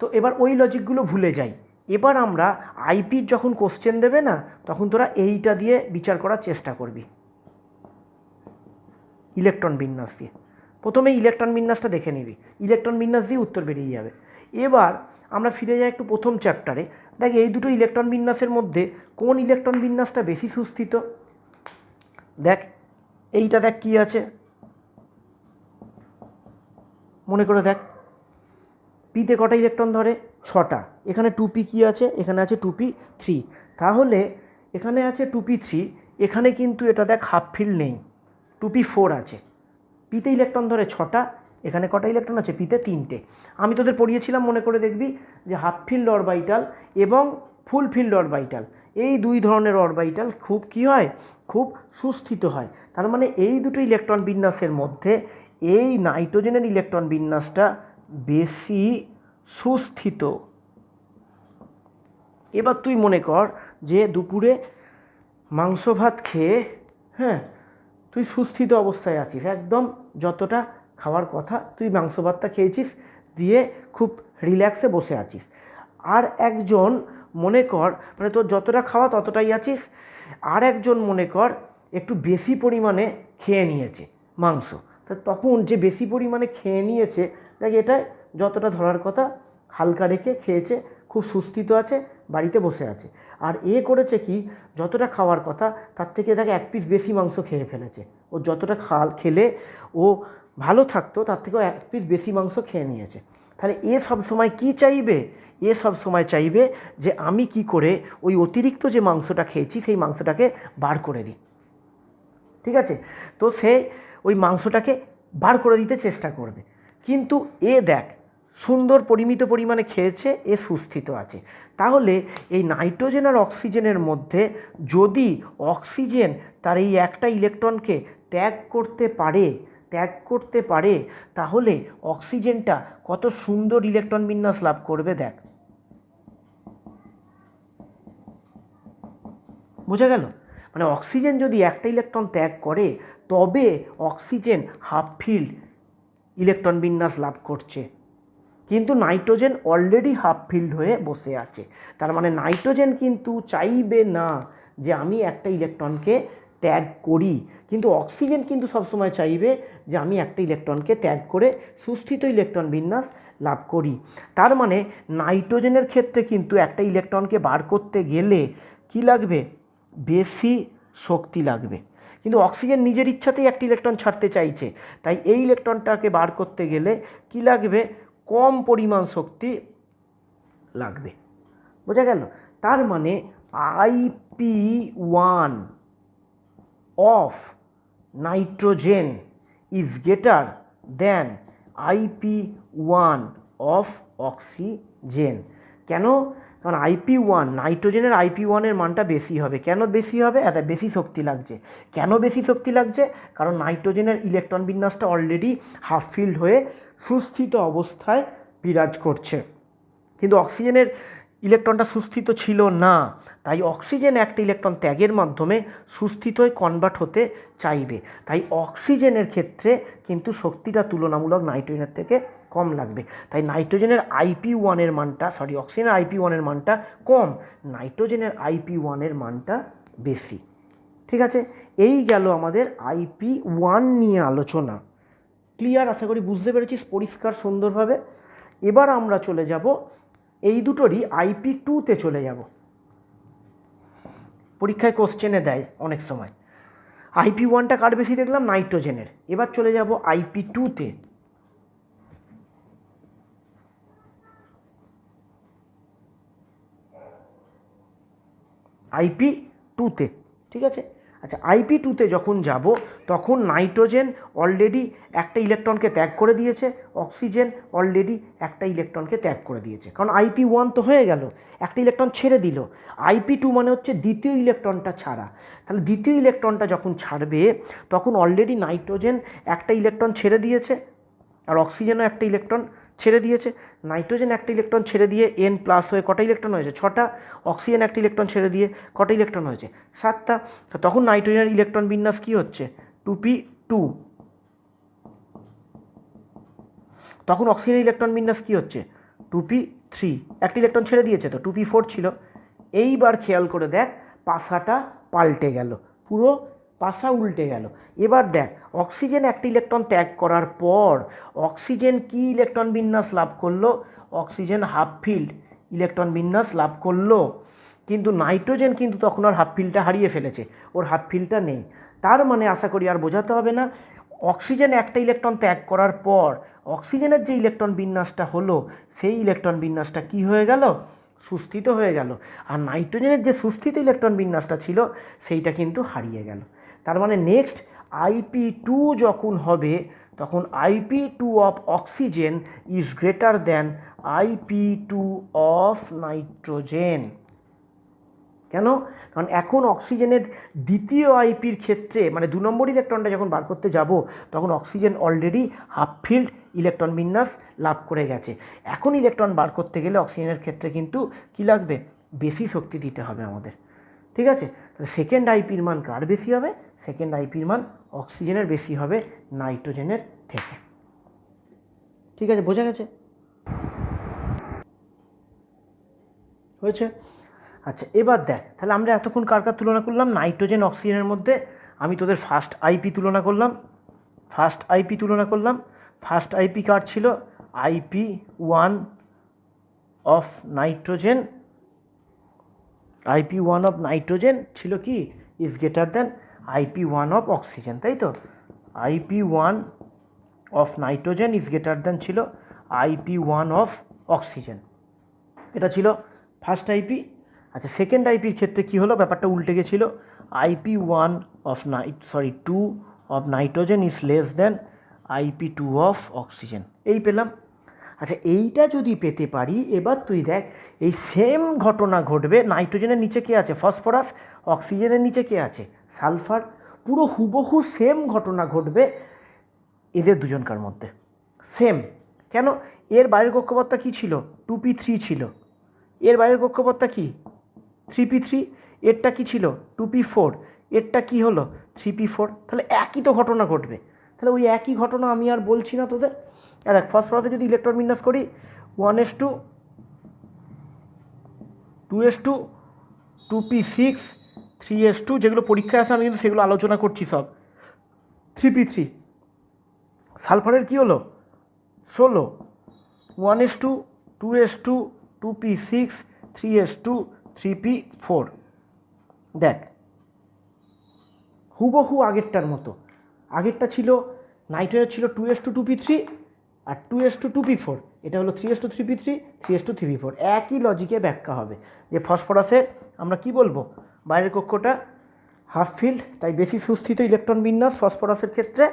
তো এবার ওই লজিকগুলো ভুলে যাই। এবার আমরা আইপির যখন কোশ্চেন দেবে না তখন তোরা এইটা দিয়ে বিচার করার চেষ্টা করবি, ইলেকট্রন বিন্যাস দিয়ে। প্রথমে ইলেকট্রন বিন্যাসটা দেখে নিবি, ইলেকট্রন বিন্যাস দিয়ে উত্তর বেরিয়ে যাবে। এবার আমরা ফিরে যাই একটু প্রথম চ্যাপ্টারে। দেখ এই দুটো ইলেকট্রন বিন্যাসের মধ্যে কোন ইলেকট্রন বিন্যাসটা বেশি সুস্থিত। দেখ এইটা দেখ কি আছে, মনে করে দেখ, পিতে কটা ইলেকট্রন ধরে, 6টা। এখানে 2p কি আছে, এখানে আছে 2p3। তাহলে এখানে আছে 2p3, এখানে কিন্তু এটা দেখ হাফ ফিল্ড নেই, 2p4 আছে। পিতে ইলেকট্রন ধরে 6টা, এখানে কটা ইলেকট্রন আছে, পিতে 3টে। আমি তোদের পড়িয়েছিলাম, মনে করে দেখবি যে হাফ ফিল্ড অরবিটাল এবং ফুল ফিল্ড অরবিটাল, এই দুই ধরনের অরবিটাল খুব কী হয়, খুব সুস্থিত হয়। তার মানে এই দুটো ইলেকট্রন বিন্যাসের মধ্যে এই নাইট্রোজেনের ইলেকট্রন বিন্যাসটা বেশি সুস্থিত। এবার তুই মনে কর যে দুপুরে মাংস ভাত খেয়ে, হ্যাঁ, তুই সুস্থিত অবস্থায় আছিস, একদম যতটা খাওয়ার কথা তুই মাংস ভাতটা খেয়েছিস, দিয়ে খুব রিল্যাক্সে বসে আছিস। আর একজন মনে কর, মানে তোর যতটা খাওয়া ততটাই আছিস, আর একজন মনে কর একটু বেশি পরিমাণে খেয়ে নিয়েছে মাংস, তা তখন যে বেশি পরিমাণে খেয়ে নিয়েছে, দেখ এটা যতটা ধরার কথা হালকা রেখে খেয়েছে, খুব সুস্থিত আছে, বাড়িতে বসে আছে। আর এ করেছে কি, যতটা খাওয়ার কথা তার থেকে দেখে 1 পিস বেশি মাংস খেয়ে ফেলেছে। ও যতটা খেলে ও ভালো থাকতো তার থেকেও 1 পিস বেশি মাংস খেয়ে নিয়েছে। তাহলে এ সব সময় কি চাইবে, এ সব সময় চাইবে যে আমি কি করে ওই অতিরিক্ত যে মাংসটা খেয়েছি সেই মাংসটাকে বার করে দিই। ঠিক আছে, তো সে ওই মাংসটাকে বার করে দিতে চেষ্টা করবে। কিন্তু এ দেখ সুন্দর পরিমিত পরিমাণে খেয়েছে, এ সুস্থিত আছে। তাহলে এই নাইট্রোজেন আর অক্সিজেনের মধ্যে যদি অক্সিজেন তার এই একটা ইলেকট্রনকে ত্যাগ করতে পারে, তাহলে অক্সিজেনটা কত সুন্দর ইলেকট্রন বিন্যাস লাভ করবে দেখ। বোঝা গেল? মানে অক্সিজেন যদি একটা ইলেকট্রন ত্যাগ করে তবে অক্সিজেন হাফ ফিল্ড ইলেকট্রন বিন্যাস লাভ করছে, কিন্তু নাইট্রোজেন অলরেডি হাফ ফিল্ড হয়ে বসে আছে। তার মানে নাইট্রোজেন কিন্তু চাইবে না যে আমি একটা ইলেকট্রনকে ত্যাগ করি, কিন্তু অক্সিজেন কিন্তু সবসময় চাইবে যে আমি একটা ইলেকট্রনকে ত্যাগ করে সুস্থিত ইলেকট্রন বিন্যাস লাভ করি। তার মানে নাইট্রোজেনের ক্ষেত্রে কিন্তু একটা ইলেকট্রনকে বার করতে গেলে কি লাগবে, বেশি শক্তি লাগবে। কিন্তু অক্সিজেন নিজের ইচ্ছাতেই একটা ইলেকট্রন ছাড়তে চাইছে, তাই এই ইলেকট্রনটাকে বার করতে গেলে কি লাগবে, কম পরিমাণ শক্তি লাগবে। বোঝা গেল? তার মানে IP1 of nitrogen is greater than IP1 of oxygen। কেন? কারণ IP1 নাইট্রোজেনের IP1-এর মানটা বেশি হবে। কেন বেশি হবে? এত বেশি শক্তি লাগছে। কেন বেশি শক্তি লাগছে? কারণ নাইট্রোজেনের ইলেকট্রন বিন্যাসটা অলরেডি হাফ ফিল্ড হয়ে সুস্থিত অবস্থায় বিরাজ করছে, কিন্তু অক্সিজেনের ইলেকট্রনটা সুস্থিত ছিল না, তাই অক্সিজেন একটা ইলেকট্রন ত্যাগের মাধ্যমে সুস্থিত হয়ে কনভার্ট হতে চাইবে। তাই অক্সিজেনের ক্ষেত্রে কিন্তু শক্তিটা তুলনামূলক নাইট্রোজেনের থেকে কম লাগবে। তাই নাইট্রোজেনের IP1-এর মানটা, অক্সিজেনের IP1-এর মানটা কম, নাইট্রোজেনের IP1-এর মানটা বেশি। ঠিক আছে, এই গেল আমাদের IP1 নিয়ে আলোচনা। ক্লিয়ার? আশা করি বুঝতে পেরেছিস পরিষ্কার সুন্দরভাবে। এবার আমরা চলে যাব এই দুটোরই IP2-তে চলে যাব। পরীক্ষায় কোশ্চেনে দেয় অনেক সময়। IP1টা কার বেশি দেখলাম, নাইট্রোজেনের। এবার চলে যাব IP2-তে। IP2-তে, ঠিক আছে। আচ্ছা, IP2-তে যখন যাব তখন নাইট্রোজেন অলরেডি একটা ইলেকট্রনকে ত্যাগ করে দিয়েছে, অক্সিজেন অলরেডি একটা ইলেকট্রনকে ত্যাগ করে দিয়েছে। কারণ IP1 তো হয়ে গেল, একটা ইলেকট্রন ছেড়ে দিল। IP2 মানে হচ্ছে দ্বিতীয় ইলেকট্রনটা ছাড়া। তাহলে দ্বিতীয় ইলেকট্রনটা যখন ছাড়বে তখন অলরেডি নাইট্রোজেন একটা ইলেকট্রন ছেড়ে দিয়েছে আর অক্সিজেনও একটা ইলেকট্রন ছেড়ে দিয়েছে। নাইট্রোজেন একটা ইলেকট্রন ছেড়ে দিয়ে N+ হয়ে কটা ইলেকট্রন হয়েছে, 6টা। অক্সিজেন একটা ইলেকট্রন ছেড়ে দিয়ে কটা ইলেকট্রন হয়েছে, 7টা। তো তখন নাইট্রোজেনের ইলেকট্রন বিন্যাস কী হচ্ছে, 2p2। তখন অক্সিজেনের ইলেকট্রন বিন্যাস কী হচ্ছে, 2p3। একটা ইলেকট্রন ছেড়ে দিয়েছে তো 2p4 ছিল। এইবার খেয়াল করে দেখ পাশাটা পাল্টে গেল, পুরো পাশা উল্টে গেল। এবার দেখ অক্সিজেন একটা ইলেকট্রন ত্যাগ করার পর অক্সিজেন কি ইলেকট্রন বিন্যাস লাভ করলো, অক্সিজেন হাফ ফিল্ড ইলেকট্রন বিন্যাস লাভ করলো। কিন্তু নাইট্রোজেন কিন্তু তখন আর হাফ ফিল্ডটা হারিয়ে ফেলেছে, ওর হাফ ফিল্ডটা নেই। তার মানে আশা করি আর বোঝাতে হবে না, অক্সিজেন একটা ইলেকট্রন ত্যাগ করার পর অক্সিজেনের যে ইলেকট্রন বিন্যাসটা হলো সেই ইলেকট্রন বিন্যাসটা কি হয়ে গেল, সুস্থিত হয়ে গেল। আর নাইট্রোজেনের যে সুস্থিত ইলেকট্রন বিন্যাসটা ছিল সেইটা কিন্তু হারিয়ে গেল। তার মানে নেক্সট IP2 যখন হবে তখন IP2 of oxygen is greater than IP2 of nitrogen. কেন? কারণ এখন অক্সিজেনের দ্বিতীয় আইপির ক্ষেত্রে মানে 2 নম্বর ইলেকট্রনটা যখন বার করতে যাব তখন oxygen already half field electron বিন্যাস লাভ করে গেছে। এখন ইলেকট্রন বার করতে গেলে অক্সিজেনের ক্ষেত্রে কিন্তু কি লাগবে? বেশি শক্তি দিতে হবে আমাদের। ঠিক আছে, তাহলে সেকেন্ড আইপির মান কার বেশি হবে? সেকেন্ড আইপির মান অক্সিজেনের বেশি হবে নাইট্রোজেনের থেকে। ঠিক আছে, বোঝা গেছে? হয়েছে? আচ্ছা, এবার দেখ, তাহলে আমরা এতক্ষণ কার কার তুলনা করলাম? নাইট্রোজেন অক্সিজেনের মধ্যে আমি তোদের ফার্স্ট আইপি তুলনা করলাম। ফার্স্ট আইপি কার ছিল? IP1 of nitrogen. IP1 of nitrogen ছিল কি? Is greater than IP1 of oxygen, তাই তো? IP1 of nitrogen is greater than ছিল IP1 অফ অক্সিজেন। এটা ছিল ফার্স্ট আইপি। আচ্ছা, সেকেন্ড আইপির ক্ষেত্রে কি হলো? ব্যাপারটা উল্টে গেছিলো। IP1 of 2 of nitrogen is less than IP2 of oxygen. এই পেলাম। আচ্ছা, এইটা যদি পেতে পারি, এবার তুই দেখ এই সেম ঘটনা ঘটবে। নাইট্রোজেনের নিচে কে আছে? ফসফরাস। অক্সিজেনের নিচে কে আছে? সালফার। পুরো হুবহু সেম ঘটনা ঘটবে এদের দুজনকার মধ্যে, সেম। কেন? এর বাইরের কক্ষপথটা কী ছিল? 2p3 ছিল। এর বাইরের কক্ষপথটা কি? 3p3। এরটা কি ছিল? 2p4। এরটা কি হলো? 3p4। তাহলে একই তো ঘটনা ঘটবে। তাহলে ওই একই ঘটনা আমি আর বলছি না তোদের। দেখ, ফসফরাসে যদি ইলেকট্রন বিন্যাস করি 1s2 2s2 2p6 3s2, যেগুলো পরীক্ষায় আসে আমি কিন্তু সেগুলো আলোচনা করছি সব। 3p3। সালফারের কি হলো? 16 1s2 2s2 2p6 3s2 3p4। দেখ, হুবহু আগেরটার মতো। আগেরটা ছিল নাইট্রোজেন ছিল 2s2 2p3 আর 2s2 2p4। এটা হলো 3s2 3p3 3s2 3p4। একই লজিকে ব্যাখ্যা হবে যে ফসফরাসের আমরা কি বলবো? বাইরের কক্ষটা হাফ ফিল্ড, তাই বেশি সুস্থিত ইলেকট্রন বিন্যাস ফসফরাসের ক্ষেত্রে,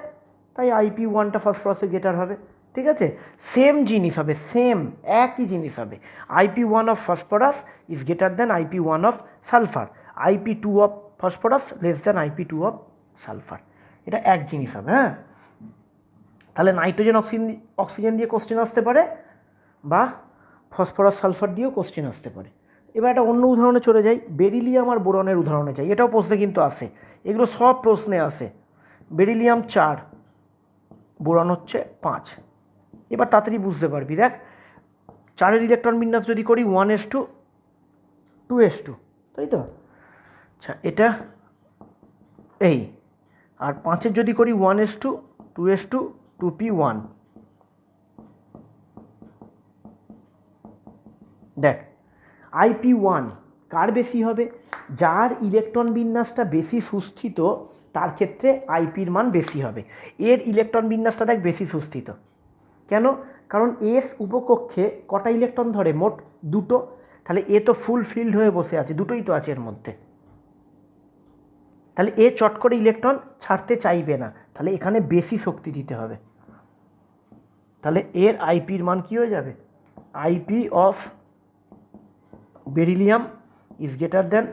তাই IP1টা ফসফরাসের গ্রেটার হবে। ঠিক আছে, সেম জিনিস হবে, সেম একই জিনিস হবে। IP1 of phosphorus is greater than IP1 of sulphur. IP2 of phosphorus less than IP2 of sulphur. এটা এক জিনিস হবে। হ্যাঁ, তাহলে নাইট্রোজেন অক্সিজেন দিয়ে কোশ্চেন আসতে পারে বা ফসফরাস সালফার দিয়েও কোশ্চেন আসতে পারে। এবার একটা অন্য উদাহরণে চলে যাই, বেরিলিয়াম আর বোরনের উদাহরণে যাই। এটাও প্রশ্নে কিন্তু আসে, এগুলো সব প্রশ্নে আসে। বেরিলিয়াম 4, বোরন হচ্ছে 5। এবার তাড়াতাড়ি বুঝতে পারবি। দেখ, 4-এর ইলেকট্রন বিন্যাস যদি করি 1s2 2s2, তাই তো? আচ্ছা, এটা এই। আর 5-এর যদি করি 1s2 2s2 2p1। দেখ, IP1 কার বেশি হবে? যার ইলেকট্রন বিন্যাসটা বেশি সুস্থিত তার ক্ষেত্রে আইপির মান বেশি হবে। এর ইলেকট্রন বিন্যাসটা দেখ বেশি সুস্থিত। কেন? কারণ এস উপকক্ষে কটা ইলেকট্রন ধরে? মোট 2টো। তাহলে এ তো ফুল ফিল্ড হয়ে বসে আছে, 2টোই তো আছে এর মধ্যে। তাহলে এ চট করে ইলেকট্রন ছাড়তে চাইবে না, তাহলে এখানে বেশি শক্তি দিতে হবে। তাহলে এর আইপির মান কী হয়ে যাবে? IP of beryllium is greater than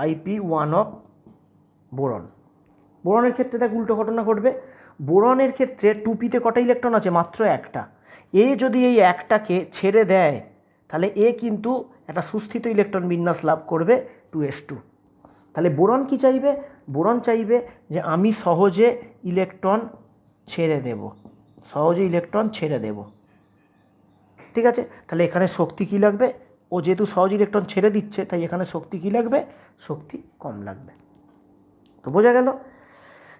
IP1 of boron. বোরনের ক্ষেত্রে দেখ উল্টো ঘটনা ঘটবে। বোরনের ক্ষেত্রে 2p-তে কটা ইলেকট্রন আছে? মাত্র একটা। এ যদি এই একটাকে ছেড়ে দেয় তাহলে এ কিন্তু একটা সুস্থিত ইলেকট্রন বিন্যাস লাভ করবে 2s2। তাহলে বোরন কি চাইবে? বোরন চাইবে যে আমি সহজে ইলেকট্রন ছেড়ে দেব, সহজে ইলেকট্রন ছেড়ে দেব। ঠিক আছে, তাহলে এখানে শক্তি কী লাগবে? ও যেহেতু সহজ ইলেকট্রন ছেড়ে দিচ্ছে, তাই এখানে শক্তি কী লাগবে? শক্তি কম লাগবে। তো বোঝা গেল।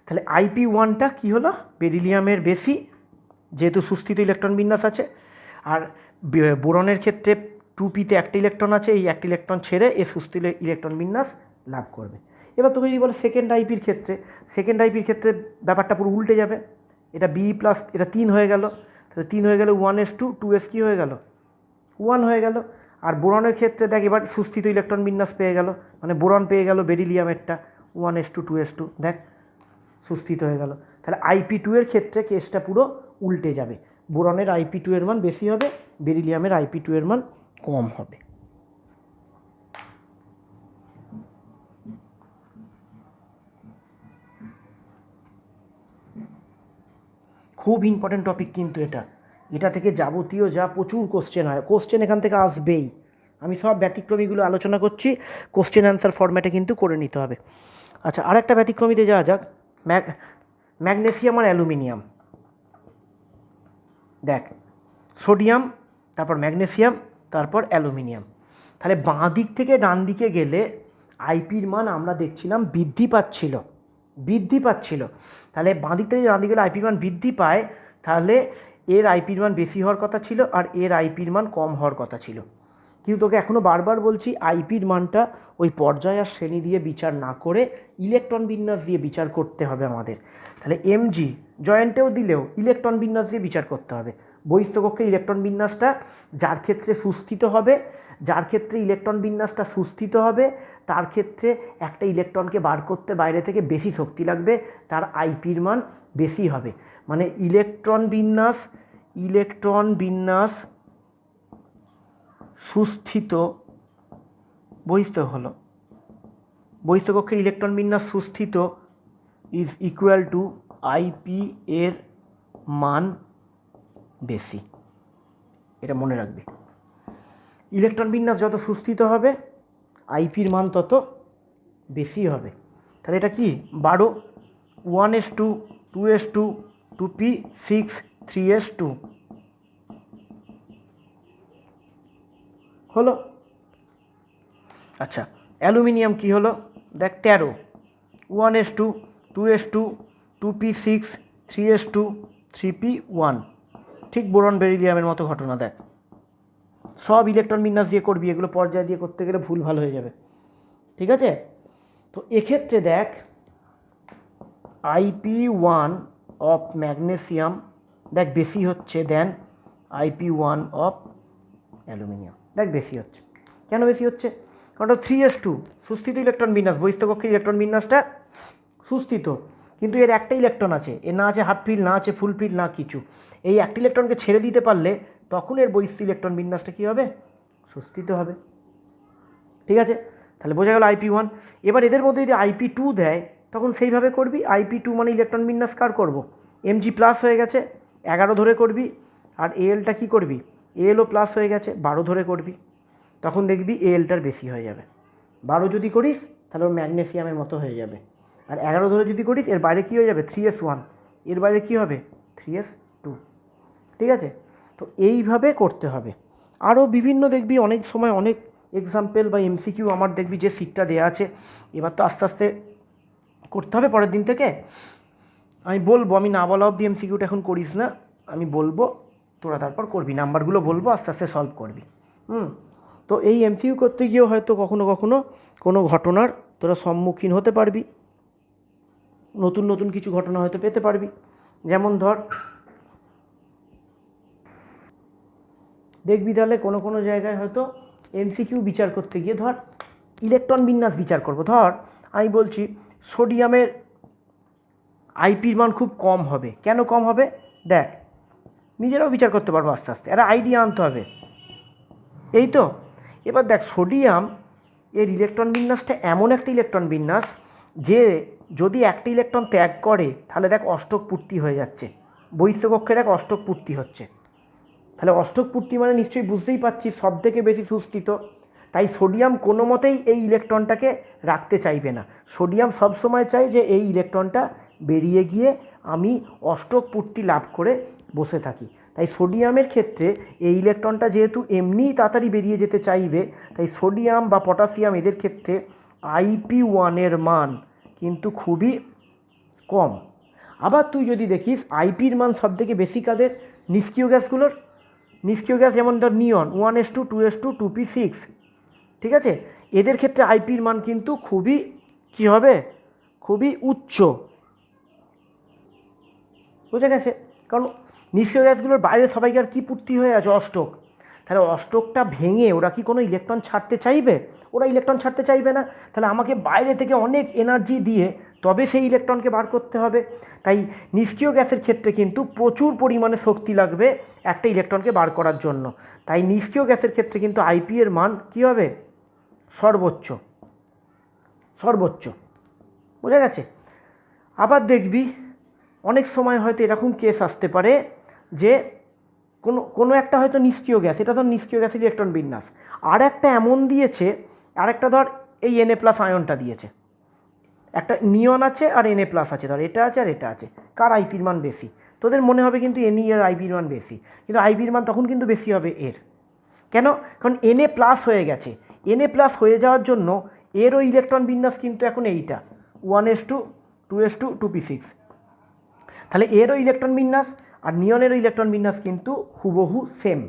তাহলে IP1টা কী হলো? বেরিলিয়ামের বেশি, যেহেতু সুস্থিত ইলেকট্রন বিন্যাস আছে। আর বোরনের ক্ষেত্রে 2p-তে একটা ইলেকট্রন আছে, এই একটা ইলেকট্রন ছেড়ে এ সুস্থিত ইলেকট্রন বিন্যাস লাভ করবে। এবার তোকে যদি বলে সেকেন্ড আইপির ক্ষেত্রে ব্যাপারটা পুরো উল্টে যাবে। এটা B+, এটা 3 হয়ে গেল। তাহলে 3 হয়ে গেলে 1s2 2s কি হয়ে গেল? 1 হয়ে গেল। আর বোরনের ক্ষেত্রে দেখ এবার সুস্থিত ইলেকট্রন বিন্যাস পেয়ে গেল, মানে বোরন পেয়ে গেল বেরিলিয়ামেরটা 1s2 2s2, দেখ সুস্থিত হয়ে গেল। তাহলে IP2 এর ক্ষেত্রে কেসটা পুরো উল্টে যাবে, বোরনের IP2 এর মান বেশি হবে, বেরিলিয়ামের IP2 এর মান কম হবে। খুব ইম্পর্টেন্ট টপিক কিন্তু এটা থেকে যাবতীয় যা প্রচুর কোশ্চেন হয়, কোশ্চেন এখান থেকে আসবেই। আমি সব ব্যতিক্রমীগুলো আলোচনা করছি, কোশ্চেন অ্যান্সার ফরম্যাটে কিন্তু করে নিতে হবে। আচ্ছা, আর একটা ব্যতিক্রমীতে যাওয়া যাক, ম্যাগনেসিয়াম আর অ্যালুমিনিয়াম। দেখ, সোডিয়াম, তারপর ম্যাগনেসিয়াম, তারপর অ্যালুমিনিয়াম। তাহলে বাঁ দিক থেকে ডান দিকে গেলে আইপির মান আমরা দেখছিলাম বৃদ্ধি পাচ্ছিল। তাহলে বাঁ দিক থেকে ডান দিকে গেলে আইপির মান বৃদ্ধি পায়, তাহলে এর আইপির মান বেশি হওয়ার কথা ছিল আর এর আইপির মান কম হওয়ার কথা ছিল। কিন্তু তোকে এখনও বারবার বলছি, আইপির মানটা ওই পর্যায় আর শ্রেণী দিয়ে বিচার না করে ইলেকট্রন বিন্যাস দিয়ে বিচার করতে হবে আমাদের। তাহলে এমজি জয়েন্টেও দিলেও ইলেকট্রন বিন্যাস দিয়ে বিচার করতে হবে। বহিঃস্থকক্ষের ইলেকট্রন বিন্যাসটা যার ক্ষেত্রে ইলেকট্রন বিন্যাসটা সুস্থিত হবে তার ক্ষেত্রে একটা ইলেকট্রনকে বার করতে বাইরে থেকে বেশি শক্তি লাগবে, তার আইপির মান বেশি হবে। মানে ইলেকট্রন বিন্যাস সুস্থিত বহিঃস্থকক্ষের ইলেকট্রন বিন্যাস সুস্থিত ইজ ইকুয়াল টু আইপি এর মান বেশি। এটা মনে রাখবে, ইলেকট্রন বিন্যাস যত সুস্থিত হবে আইপির মান তত বেশি হবে। তাহলে এটা কি 12, 1s2, 2s2, 2p6, 3s2 হলো। আচ্ছা, অ্যালুমিনিয়াম কি হলো দেখ, 13, 1s2, 2s2, 2p6, 3s2, 3p1। ঠিক বোরন বেরিলিয়ামের মতো ঘটনা। দেখ, সব ইলেকট্রন বিন্যাস দিয়ে করবি, এগুলো পর্যায় দিয়ে করতে গেলে ভুল ভালো হয়ে যাবে, ঠিক আছে? তো এক্ষেত্রে দেখ, IP1 অফ ম্যাগনেসিয়াম দেখ বেশি হচ্ছে দেন IP1 অফ অ্যালুমিনিয়াম। দেখ বেশি হচ্ছে, কেন বেশি হচ্ছে? কারণ 3s2 সুস্থিত ইলেকট্রন বিন্যাস, বহিঃস্থকক্ষের ইলেকট্রন বিন্যাসটা সুস্থিত, কিন্তু এর একটা ইলেকট্রন আছে, এর না আছে হাফ ফিল্ড, না আছে ফুল ফিল্ড, না কিছু। এই একটা ইলেকট্রনকে ছেড়ে দিতে পারলে তখন এর বহিঃস্থ ইলেকট্রন বিন্যাসটা কী হবে? সুস্থিত হবে, ঠিক আছে? তাহলে বোঝা গেল IP1। এবার এদের মধ্যে যদি IP2 দেয় তখন সেইভাবে করবি। IP2 মানে ইলেকট্রন বিন্যাস কার করব? Mg প্লাস হয়ে গেছে, 11 ধরে করবি। আর ALটা কী করবি? ALও প্লাস হয়ে গেছে, 12 ধরে করবি। তখন দেখবি ALটার বেশি হয়ে যাবে। 12 যদি করিস তাহলে ওর ম্যাগনেসিয়ামের মতো হয়ে যাবে। আর 11 ধরে যদি করিস এর বাইরে কী হয়ে যাবে? 3s1, এর বাইরে কী হবে? 3s2, ঠিক আছে? তো এইভাবে করতে হবে। আরও বিভিন্ন দেখবি অনেক সময় অনেক এক্সাম্পল বা MCQ আমার দেখবি যে সিটটা দেওয়া আছে, এবার তো আস্তে আস্তে করতে হবে পরের দিন থেকে। আমি বলবো, আমি না বলা অবধি MCQটা এখন করিস না, আমি বলবো, তোরা তারপর করবি, নাম্বারগুলো বলবো, আস্তে আস্তে সলভ করবি। তো এই MCQ করতে গিয়েও হয়তো কখনো কখনো কোনো ঘটনার তোরা সম্মুখীন হতে পারবি, নতুন নতুন কিছু ঘটনা হয়তো পেতে পারবি। যেমন ধর, দেখবি তাহলে কোনো কোনো জায়গায় হয়তো MCQ বিচার করতে গিয়ে ধর ইলেকট্রন বিন্যাস বিচার করব। ধর আমি বলছি সোডিয়ামের আইপির মান খুব কম হবে। কেন কম হবে? দেখ, নিজেরাও বিচার করতে পারবো আস্তে আস্তে, একটা আইডিয়া আনতে হবে, এই তো। এবার দেখ, সোডিয়াম এর ইলেকট্রন বিন্যাসটা এমন একটা ইলেকট্রন বিন্যাস যে যদি একটা ইলেকট্রন ত্যাগ করে তাহলে দেখ অষ্টক পূর্তি হয়ে যাচ্ছে, বহিঃস্থকক্ষে দেখ অষ্টক পূর্তি হচ্ছে। তাহলে অষ্টক পূর্তি মানে নিশ্চয়ই বুঝতেই পারছিস সব থেকে বেশি সুস্থিত। তাই সোডিয়াম কোনো মতেই এই ইলেকট্রনটাকে রাখতে চাইবে না। সোডিয়াম সবসময় চাই যে এই ইলেকট্রনটা বেরিয়ে গিয়ে আমি অষ্টক পূর্তি লাভ করে বসে থাকি। তাই সোডিয়ামের ক্ষেত্রে এই ইলেকট্রনটা যেহেতু এমনিই তাড়াতাড়ি বেরিয়ে যেতে চাইবে, তাই সোডিয়াম বা পটাশিয়াম এদের ক্ষেত্রে IP1 এর মান কিন্তু খুবই কম। আবার তুই যদি দেখিস আইপির মান সবথেকে বেশি কাদের? নিষ্ক্রিয় গ্যাসগুলোর। নিষ্ক্রিয় গ্যাস যেমন ধর নিয়ন, 1s2, 2s2, 2p6, ঠিক আছে? এদের ক্ষেত্রে আইপির মান কিন্তু খুবই কী হবে? খুবই উচ্চ, বুঝে গেছে? কারণ নিষ্ক্রিয় গ্যাসগুলোর বাইরে সবাইকার কী পূর্তি হয়ে আছে? অষ্টক। তাহলে অষ্টকটা ভেঙে ওরা কি কোনো ইলেকট্রন ছাড়তে চাইবে? ওরা ইলেকট্রন ছাড়তে চাইবে না। তাহলে আমাকে বাইরে থেকে অনেক এনার্জি দিয়ে তবে সেই ইলেকট্রনকে বার করতে হবে। তাই নিষ্ক্রিয় গ্যাসের ক্ষেত্রে কিন্তু প্রচুর পরিমাণে শক্তি লাগবে একটা ইলেকট্রনকে বার করার জন্য। তাই নিষ্ক্রিয় গ্যাসের ক্ষেত্রে কিন্তু আইপি এর মান কী হবে? সর্বোচ্চ। বোঝা গেছে? আবার দেখবি অনেক সময় হয়তো এরকম কেস আসতে পারে যে কোনো একটা হয়তো নিষ্ক্রিয় গ্যাস, এটা ধর নিষ্ক্রিয় গ্যাসের ইলেকট্রন বিন্যাস, আর একটা এমন দিয়েছে, আর একটা ধর এই Na+ আয়নটা দিয়েছে, একটা নিয়ন আছে আর Na+ আছে, ধর এটা আছে আর এটা আছে, কার আইপির মান বেশি? তোদের মনে হবে কিন্তু Ne এর আইপির মান বেশি, কিন্তু আইপির মান তখন কিন্তু বেশি হবে এর। কেন? কারণ Na+ হয়ে গেছে। Na+ হয়ে যাওয়ার জন্য এরও ইলেকট্রন বিন্যাস কিন্তু এখন এইটা 1s2 2s2 2p6। তাহলে এরও ইলেকট্রন বিন্যাস আর নিয়নেরও ইলেকট্রন বিন্যাস কিন্তু হুবহু সেম।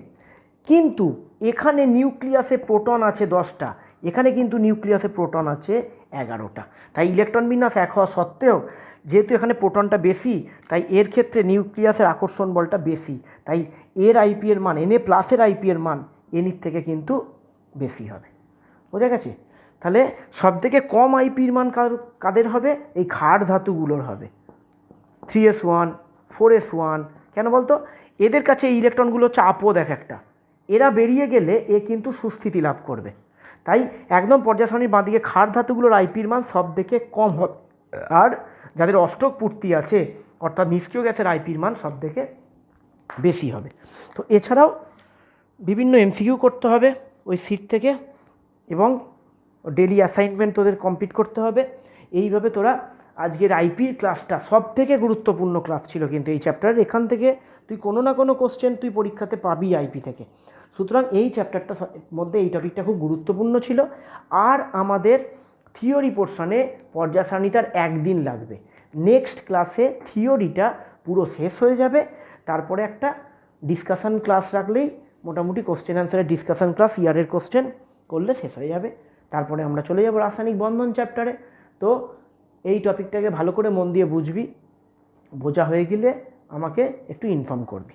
কিন্তু এখানে নিউক্লিয়াসে প্রোটন আছে 10টা, এখানে কিন্তু নিউক্লিয়াসে প্রোটন আছে 11টা। তাই ইলেকট্রন বিন্যাস এক হওয়া সত্ত্বেও যেহেতু এখানে প্রোটনটা বেশি, তাই এর ক্ষেত্রে নিউক্লিয়াসের আকর্ষণ বলটা বেশি। তাই এর আইপি এর মান, Na+ এর আইপি এর মান এনির থেকে কিন্তু বেশি হবে। বোঝা গেছে? তাহলে সবথেকে কম আইপির মান কাদের হবে? এই ক্ষার ধাতুগুলোর হবে। 3s1 4s1। কেন বলতো? এদের কাছে এই ইলেকট্রনগুলো হচ্ছে আপদ এক একটা, এরা বেরিয়ে গেলে এ কিন্তু সুস্থিতি লাভ করবে। তাই একদম পর্যায় সারণীর বাঁদিকে ক্ষার ধাতুগুলোর আইপির মান সব থেকে কম হবে, আর যাদের অষ্টক পূর্তি আছে অর্থাৎ নিষ্ক্রিয় গ্যাসের আইপির মান সব থেকে বেশি হবে। তো এছাড়াও বিভিন্ন এমসিকিউ করতে হবে ওই সিট থেকে, এবং ডেলি অ্যাসাইনমেন্ট তোদের কমপ্লিট করতে হবে। এইভাবে তোরা আজকের আইপির ক্লাসটা সব থেকে গুরুত্বপূর্ণ ক্লাস ছিল কিন্তু এই চ্যাপ্টারের। এখান থেকে তুই কোনো না কোনো কোশ্চেন তুই পরীক্ষাতে পাবি আইপি থেকে। সুতরাং এই চ্যাপ্টারটার মধ্যে এই টপিকটা খুব গুরুত্বপূর্ণ ছিল। আর আমাদের থিওরি পোর্শনে পর্যায় সারণীটার একদিন লাগবে। নেক্সট ক্লাসে থিওরিটা পুরো শেষ হয়ে যাবে, তারপরে একটা ডিসকাশান ক্লাস রাখলেই মোটামুটি কোশ্চেন অ্যান্সারের ডিসকাশান ক্লাস ইয়ারের কোশ্চেন করলে শেষ হয়ে যাবে। তারপরে আমরা চলে যাব রাসায়নিক বন্ধন চ্যাপ্টারে। তো এই টপিকটাকে ভালো করে মন দিয়ে বুঝবি, বোঝা হয়ে গেলে আমাকে একটু ইনফর্ম করবি।